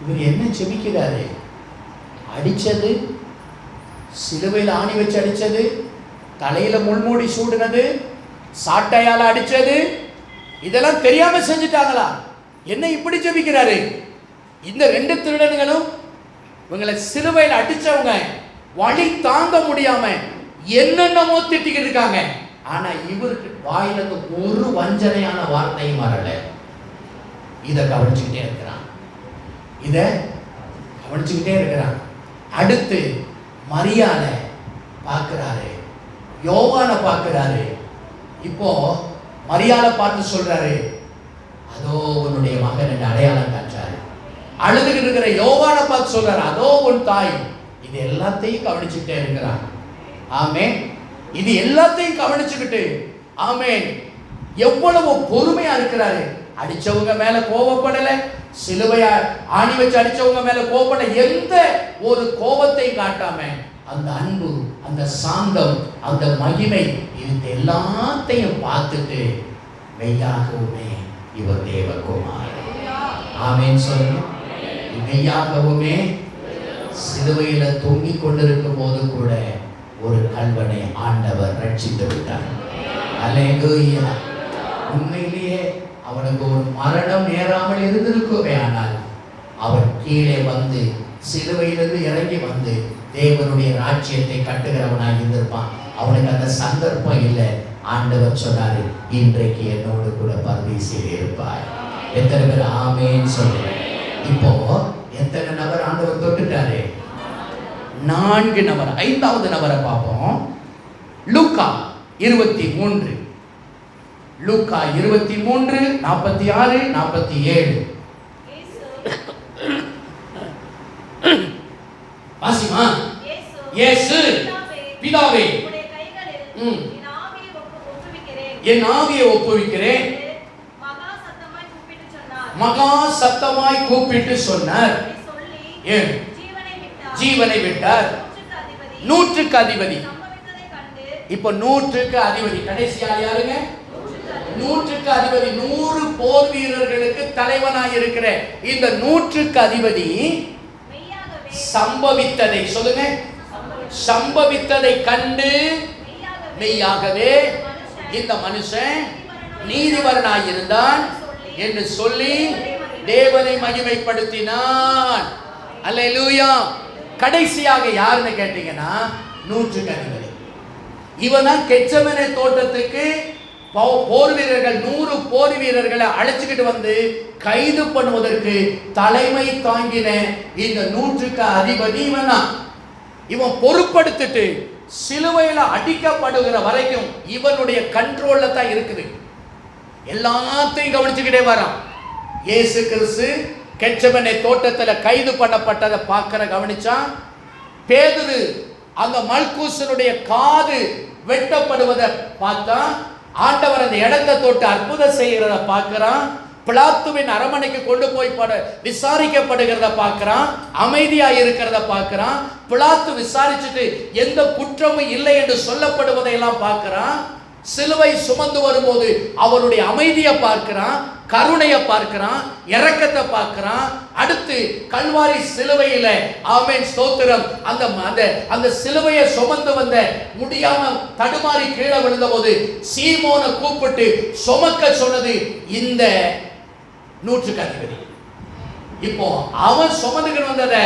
இவர் என்ன செபிக்கிறாரு? அடிச்சது, சிலுவையில் ஆணி வச்சு அடிச்சது, தலையில முள்மூடி சூடுனது, சாட்டையால அடிச்சது, இதெல்லாம் தெரியாம செஞ்சுட்டாங்களா? என்ன இப்படி ஜெபிக்கிறாரு? இந்த 2 திருடன்களும் இவங்களை சிலுவையில் அடிச்சவங்க வலி தாங்க முடியாம என்னென்னமோ திட்டிக்கிட்டு இருக்காங்க. ஆனா இவருக்கு வாயிலிருந்து ஒரு வஞ்சனையான வார்த்தையும் வரல. இதை கவனிச்சுக்கிட்டே இருக்கிறான். அடுத்து மரியாதை பார்க்கிறாரு, யோவானை பார்க்கிறாரு. இப்போ மரியாதை பார்த்து சொல்றாரு, அதோ உன்னுடைய மகன் என்று அடையாளம் காட்டுறாரு. அழுதுகிட்டு இருக்கிற யோவானை பார்த்து சொல்றாரு, அதோ உன் தாய். இது எல்லாத்தையும் கவனிச்சுக்கிட்டே இருக்கிறான். ஆமென். இது எல்லாத்தையும் கவனிச்சுக்கிட்டு ஆமென் எவ்வளவு பொறுமையா இருக்கிறாரு. அடிச்சவங்க மேல கோபப்படல, சிலுவையா ஆணி வச்சு அடிச்சவங்க மேல கோபப்பட, எந்த ஒரு கோபத்தை காட்டாம அந்த அன்பு, அந்த சாந்தம், அந்த மகிமை, இது எல்லாத்தையும் பார்த்துட்டு மெய்யாகவுமே இவர் தேவகுமார். ஆமென் சொல்லுங்க. மெய்யாகவுமே சிலுவையில தொங்கிக் கொண்டிருக்கும் போது கூட ஒரு கல்வனை ஆண்டவர் ரட்சித்து விட்டார். அல்லேலூயா. உண்மையிலேயே அவனுக்கு ஒரு மரணம் நேராமல் இருந்திருக்குமே, ஆனால் அவன் கீழே வந்து சிலுவையிலிருந்து இறங்கி வந்து தேவனுடைய ராஜ்யத்தை கட்டுகிறவனாக இருந்திருப்பான். அவனுக்கு அந்த சந்தர்ப்பம் இல்லை. ஆண்டவர் சொன்னாரு, இன்றைக்கு என்னோடு கூட பரதீசில் இருப்பாய். எத்தனை பேர் ஆமென் சொல்லுங்க. இப்போ எத்தனை நபர் ஆண்டவர் தொட்டுட்டாரு? 4 நபர். 5வது நபரை பார்ப்போம். லூக்கா 23, லூக்கா 23 46 47. வாசிமா. இயேசு, பிதாவே என் ஆவியை ஒப்புவிக்கிறேன், மகா சத்தமாய் கூப்பிட்டு சொன்னார். ஏன்? ஜீவனை விட்டார். 100க்கு அதிபதி. இப்ப 100க்கு அதிபதி கடைசியா யாருங்க? 100க்கு அதிபதி. 100 போர் வீரர்களுக்கு தலைவனாய் இருக்கிற இந்த 100க்கு அதிபதி சம்பவித்ததை சொல்லுங்க. சம்பவித்ததை கண்டு மெய்யாகவே இந்த மனுஷன் நீதிபரனாய் இருந்தான் என்று சொல்லி தேவனை மகிமைப்படுத்தினான். அல்லேலூயா. கடைசியாக யாருன்னு கேட்டீங்கன்னா 100க்கு அதிபதி. இவன் தான் கெத்செமனே தோட்டத்துக்கு போர் வீரர்கள் 100 போர் வீரர்களை அழைச்சிக்கிட்டு வந்து கைது பண்ணுவதற்கு தலைமை தாங்கின இந்த 100க்கு அதிபதி இவன் தான். இவன் பொறுப்படுத்திட்டு சிலுவையில அடிக்கப்படுகிற வரைக்கும் இவனுடைய கண்ட்ரோல்ல தான் இருக்குது. எல்லாத்தையும் கவனிச்சுக்கிட்டே வரான். இயேசு கிறிஸ்து கெத்செமனே தோட்டத்துல கைது பண்ணப்பட்டதை பார்க்கிற கவனிச்சான். பேதுரு அந்த மல்கூசனுடைய காது வெட்டப்படுவதை பார்த்தா. ஆண்டவர் அந்த இடத்தை தொட்டு அற்புதம் செய்கிறத பார்க்கிறான். பிலாத்துவின் அரமனைக்கு கொண்டு போய் விசாரிக்கப்படுகிறத பார்க்கிறான். அமைதியா இருக்கிறத பார்க்கிறான். பிலாத்து விசாரிச்சுட்டு எந்த குற்றமும் இல்லை என்று சொல்லப்படுவதையெல்லாம் பார்க்கிறான். சிலுவை சுமந்து வரும்போது அவருடைய அமைதியை பார்க்கிறான், கருணையை பார்க்கிறான், இரக்கத்தை பார்க்கிறான். அடுத்து கல்வாரி சிலுவையில ஆமென் ஸ்தோத்திரம் அந்த சிலுவையை சுமந்து வந்த முடியாம தடுமாறி கீழே விழுந்தபோது சீமோனை கூப்பிட்டு சுமக்க சொன்னது இந்த 100க்கு அதிபதி. இப்போ அவன் சுமந்துக்கிட்டு வந்ததை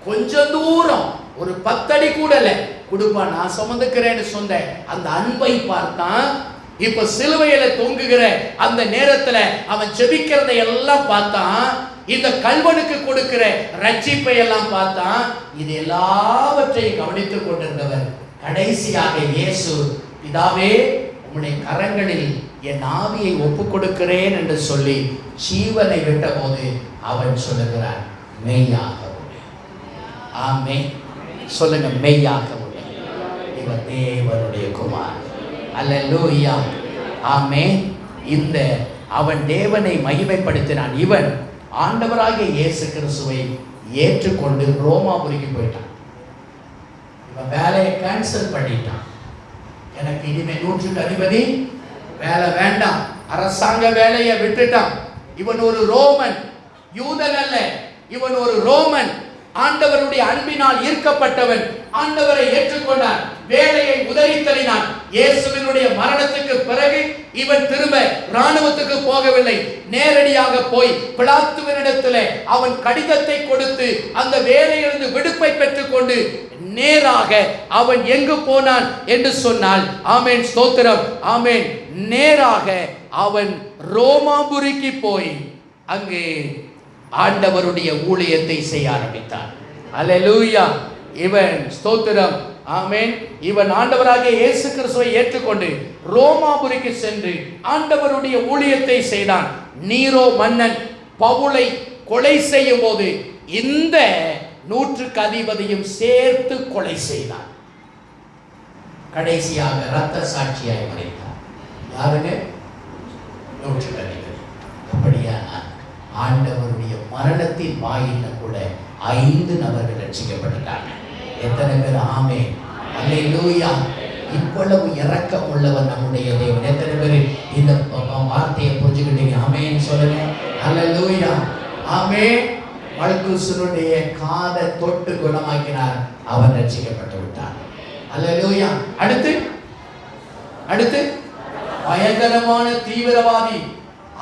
கொஞ்சம் தூரம், ஒரு 10 அடி கூட இல்ல, கொடுப்பா நான் சுமந்துக்கிறேன்னு சொன்ன அந்த அன்பை பார்த்தான். இப்ப சிலுவையில தொங்குகிற அந்த நேரத்துல அவன் ஜெபிக்கிறதை எல்லாம் பார்த்தான். இந்த கல்வனுக்கு கொடுக்கிற ரட்சிப்பை எல்லாம் பார்த்தான். இது எல்லாவற்றையும் கவனித்துக் கொண்டிருந்தவர் கடைசியாக இயேசு, பிதாவே உம்முடைய கரங்களில் என் ஆவியை ஒப்புக் கொடுக்கிறேன் என்று சொல்லி ஜீவனை விட்ட போது அவன் சொல்லுகிறான், மெய்யாகவே. ஆமென் சொல்லுங்க. மெய்யாகவே இவர் தேவனுடைய குமார். அல்லேலூயா. ஆமென். இந்த அவன் தேவனை மகிமைப்படுத்தினான். இவன் ஆண்டவராகிய இயேசு கிறிஸ்துவை ஏற்றுக்கொண்டு ரோமாபுரிக்கு போயிட்டான். இவன் வேலையை கேன்சல் பண்ணிட்டான். எனக்கு இனிமே 100க்கு அதிபதி வேலை வேண்டாம், அரசாங்க வேலையை விட்டுட்டான். இவன் ஒரு ரோமன், யூதன் அல்ல. இவன் ஒரு ரோமன். ஆண்டவருடைய அன்பினால் ஈர்க்கப்பட்டவன். ஆண்டவரை ஏற்றுக்கொண்டான், வேலையை உதறி தள்ளினான். இயேசுவினுடைய மரணத்துக்கு பிறகு இவன் திரும்ப ராணுவத்துக்கு போகவில்லை. நேரடியாக போய் பிலாத்துவினிடத்தில் அவன் கடிதத்தை கொடுத்து அந்த வேலையிலிருந்து விடுப்பை பெற்றுக்கொண்டு நேராக அவன் எங்கு போனான் என்று சொன்னால், ஆமென் ஸ்தோத்திரம், ஆமென், நேராக அவன் ரோமாபுரிக்கு போய் அங்கே ஆண்டவருடைய ஊழியத்தை செய்ய ஆரம்பித்தான். அல்லேலூயா. இவன் ஸ்தோத்திரம், ஆமென், இவன் ஆண்டவராகிய இயேசு கிறிஸ்துவை ஏற்றுக்கொண்டு ரோமாபுரிக்கு சென்று ஆண்டவருடைய ஊழியத்தை செய்தான். நீரோ மன்னன் பவுலை கொலை செய்யும் போது இந்த 100க்கு அதிபதியும் சேர்த்து கொலை செய்தான். கடைசியாக இரத்த சாட்சியாய் மரித்தார். யாருங்க? நூற்றுக்கதிபதி. அப்படியா? ஆண்டவருடைய மரணத்தின் வாயில கூட 5 நபர்கள் ரட்சிக்கப்பட்டாங்க. எத்தனை பேர் ஆமென் அல்லேலூயா? இவ்வளவு இரக்கம் உள்ளவர் நம்முடைய தேவன். எத்தனை பேர் இந்த வார்த்தையை புரிஞ்சுக்கிட்டீங்க? ஆமென் சொல்லுங்க. அல்லேலூயா. ஆமென். மல்குசுனுடைய காதை தொட்டு குணமாக்கினார், அவன் ரட்சிக்கப்பட்டு விட்டான். அல்லேலூயா. அடுத்து பயங்கரமான தீவிரவாதி,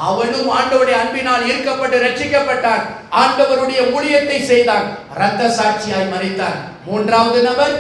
அவனும் ஆண்டவருடைய அன்பினால் ஈர்க்கப்பட்டு ரட்சிக்கப்பட்டான். ஆண்டவருடைய ஊழியத்தை செய்தான், இரத்த சாட்சியாய் மரித்தான். 3வது நபர்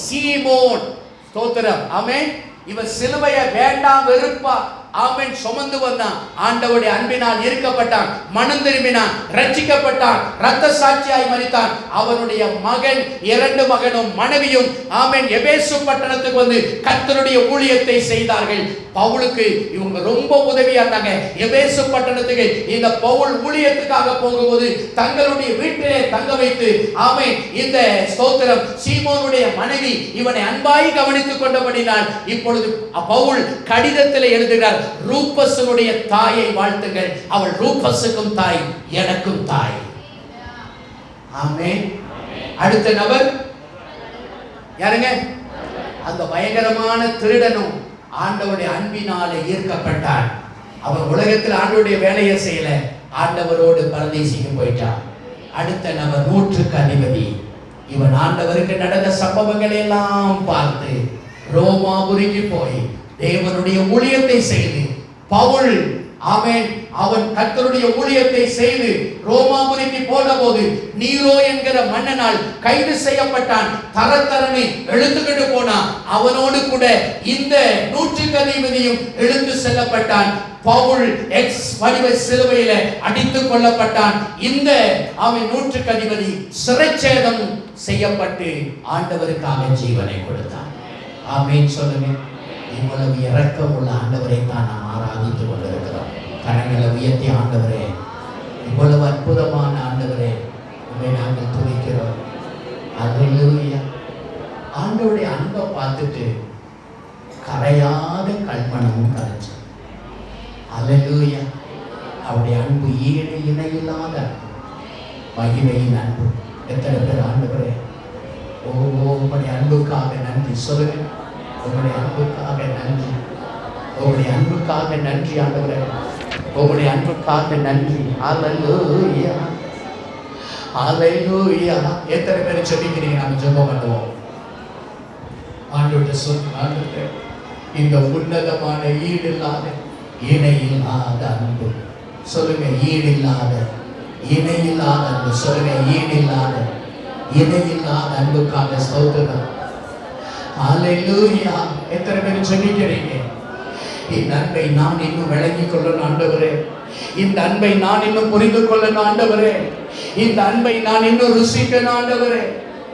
சீமோன். ஸ்தோத்திரம். ஆமென். இவன் சிலுவையை வேண்டாம் வெறுப்பா ஆமென் சுமந்து வந்தான். ஆண்டவருடைய அன்பினால் ஈர்க்கப்பட்டான், மனம் திரும்பினான், ரட்சிக்கப்பட்டான், இரத்த சாட்சியாய் மரித்தான். அவனுடைய மகன், 2 மகனும் மனைவியும் ஆமென் எபேசு பட்டணத்துக்கு வந்து கர்த்தருடைய ஊழியத்தை செய்தார்கள். பவுலுக்கு இவங்க ரொம்ப உதவியா இருந்தாங்க. எபேசு பட்டணத்துக்கு இந்த பவுல் ஊழியத்துக்காக போகும்போது தங்களுடைய வீட்டிலே தங்க வைத்து ஆமென் இந்த ஸ்தோத்திரம் சீமோனுடைய மனைவி இவனை அன்பாய் கவனித்துக் கொண்டபடினால் இப்பொழுது பவுல் கடிதத்தில் எழுதுகிறார், ரூபஸுடைய தாயை வாழ்த்துங்கள், அவள் ரூபஸுக்கும் தாய், எனக்கும் தாய். ஆமென். அடுத்த நபர் யாருங்க? அந்த பயங்கரமான திருடனும் ஆண்டவருடைய அன்பினாலே ஈர்க்கப்பட்டான். அவன் உலகத்தில் ஆண்டவருடைய வேலையை செய்யல, ஆண்டவரோடு பரதேசிக்கு போயிட்டான். அடுத்த நபர் நூற்றுக்கு அதிபதி. இவன் ஆண்டவருக்கு நடந்த சம்பவங்களை எல்லாம் பார்த்து ரோமாபுரிக்கு போய் தேவனுடைய ஊழியத்தை செய்து பவுல் ஆமென் அவன் கர்த்தருடைய ஊழியத்தை செய்து ரோமாபுரிக்கு போனபோது நீரோ என்கிற மன்னனால் கைது செய்யப்பட்டான். தரத்தரனை இழுத்துக்கிட்டு போனான். அவனோடு கூட இந்த நூற்றுக்கு அதிபதியும் இழுத்து செல்லப்பட்டான். பவுல் எக்ஸ் வடிவ சிலுவையில அடித்துக் கொள்ளப்பட்டான். இந்த அவன் நூற்றுக்கு அதிபதி சிறைச்சேதம் செய்யப்பட்டு ஆண்டவருக்காக ஜீவனை கொடுத்தான். ஆமென் சொல்லுங்க. இவ்வளவு இரக்கம் உள்ள ஆண்டவரை தான் நாம் ஆராதித்துக் கொண்டிருக்கிறோம். கரங்களை உயர்த்தி, ஆண்டவரே இவ்வளவு அற்புதமான ஆண்டவரே உம்மை நாங்கள் துதிக்கிறோம். அல்லேலூயா. ஆண்டவருடைய அன்பை பார்த்துட்டு கரையாத கல்மணமும் கரைச்சு. அல்லேலூயா. அவருடைய அன்பு ஈடு இணையில்லாத மகிமையின் அன்பு. எத்தனை பேர் ஆண்டவரே உங்களுடைய அன்புக்காக நன்றி சொல்லுங்க. உங்களுடைய அன்புக்காக நன்றி, உங்களுடைய அன்புக்காக நன்றி ஆண்டவரே, உங்களுடைய அன்புக்காக நன்றி. அல்லேலூயா, அல்லேலூயா. எத்தனை பேர் ஜெபிக்கிறீங்க? நாம ஜெபம் பண்ணுவோம். ஆண்டவரே சொல்லுங்க, ஆண்டவரே இந்த உன்னதமான ஈடில்லாத இணையில்லாத அன்பு சொல்லுங்க. ஈடில்லாத இணையில்லாத அன்பு சொல்லுங்க. ஈடில்லாத இணையில்லாத அன்புக்காக ஸ்தோத்திரம். அல்லேலூயா. எத்தனை பேர் ஜெபிக்கிறீங்க? இந்த அன்பை நான் இன்னும் விளங்கிக் கொள்ளணும் ஆண்டவரே, இந்த அன்பை நான் இன்னும் புரிந்து கொள்ளணும் ஆண்டவரே, இந்த அன்பை நான் இன்னும் ருசிக்கணும் ஆண்டவரே.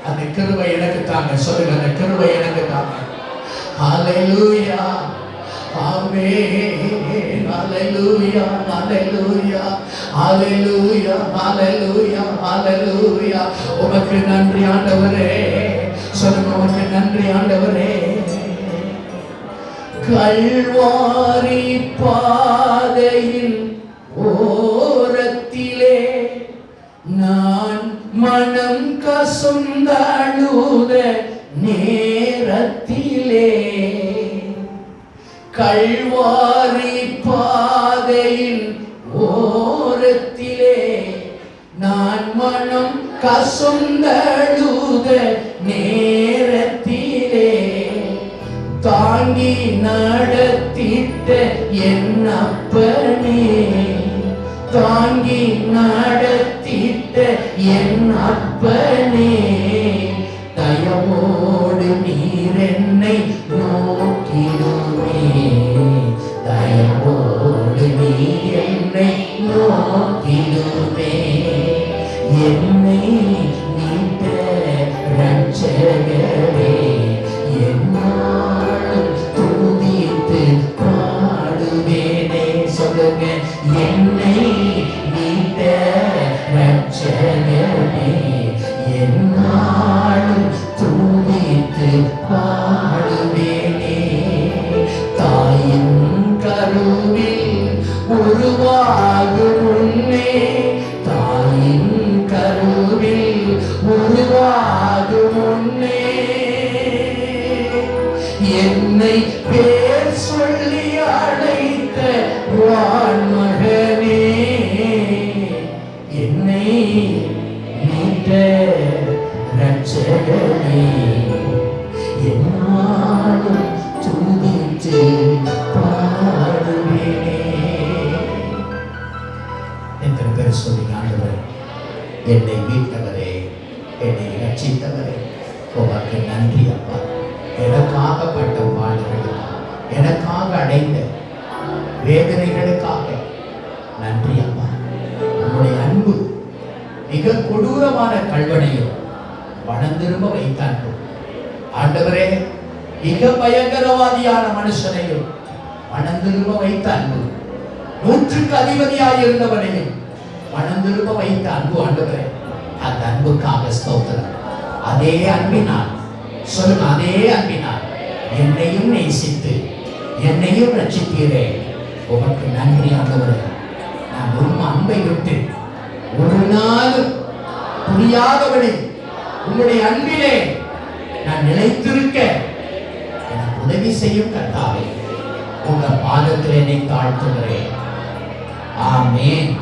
அந்த கிருபை எனக்கு தாங்க சொல்லுங்க. அந்த கிருபை எனக்கு தாங்க. அல்லேலூயா. ஆமென். அல்லேலூயா, அல்லேலூயா, அல்லேலூயா, அல்லேலூயா, அல்லேலூயா. உமக்கு நன்றி ஆண்டவரே சொல்லுங்க. உமக்கு நன்றி ஆண்டவரே. கல்வாரி பாதையில் ஓரத்திலே நான் மனம் கசுந்தழுத நேரத்திலே, கல்வாரி பாதையில் ஓரத்திலே நான் மனம் கசுந்தழுத நேரத்திலே தாங்கி நடத்திட்ட என் அப்பனே, தாங்கி நடத்திட்ட என் அப்பனே, தயவோடு நீர் என்னை நோக்கிடுமே, தயவோடு நீர் என்னை நோக்கிடுமே, என்னை நீட்ட ரட்சகரே என்னாலும் துதித்து பாடுவேனே சொல்லுங்க. என்னை நீட்ட ரட்சகரே என்னாலும் துதித்து பாடுவேனே, தாயின் கருவில் பேர் சொல்லி, ஆண்டவரே என்னை மீட்டவரே, என்னை ரட்சித்தவரே, உமக்கு நன்றி அப்பா. எனக்காக பட்ட பாடுகள், எனக்காக அடைந்த வேதனைகளுக்காக நன்றி அப்பா. உங்களுடைய அன்பு மிக கொடூரமான கல்வனையும் மனம் திரும்ப வைத்த அன்பு ஆண்டவரே, மிக பயங்கரவாதியான மனுஷனையும் மனம் திரும்ப வைத்த அன்பு, 100க்கு அதிபதியாக இருந்தவனையும் மனம் திரும்ப வைத்த அன்பு ஆண்டவரே, அந்த அன்புக்காக ஸ்தோத்திரம். அதே அன்பினால் சொல்லுங்க, அதே அன்பினால் என்னையும் நேசித்து என்னையும் ரட்சித்தீரே, உமக்கு நன்றி ஆண்டவரே. நான் உண்மை அன்பை விட்டு ஒரு நாளும் புரியாதபடி உங்களுடைய அன்பிலே நான் நிலைத்திருக்க எனக்கு உதவி செய்யும் கர்த்தாவே, உங்க பாதத்தில் என்னை தாழ்த்துகிறேன். ஆமென்.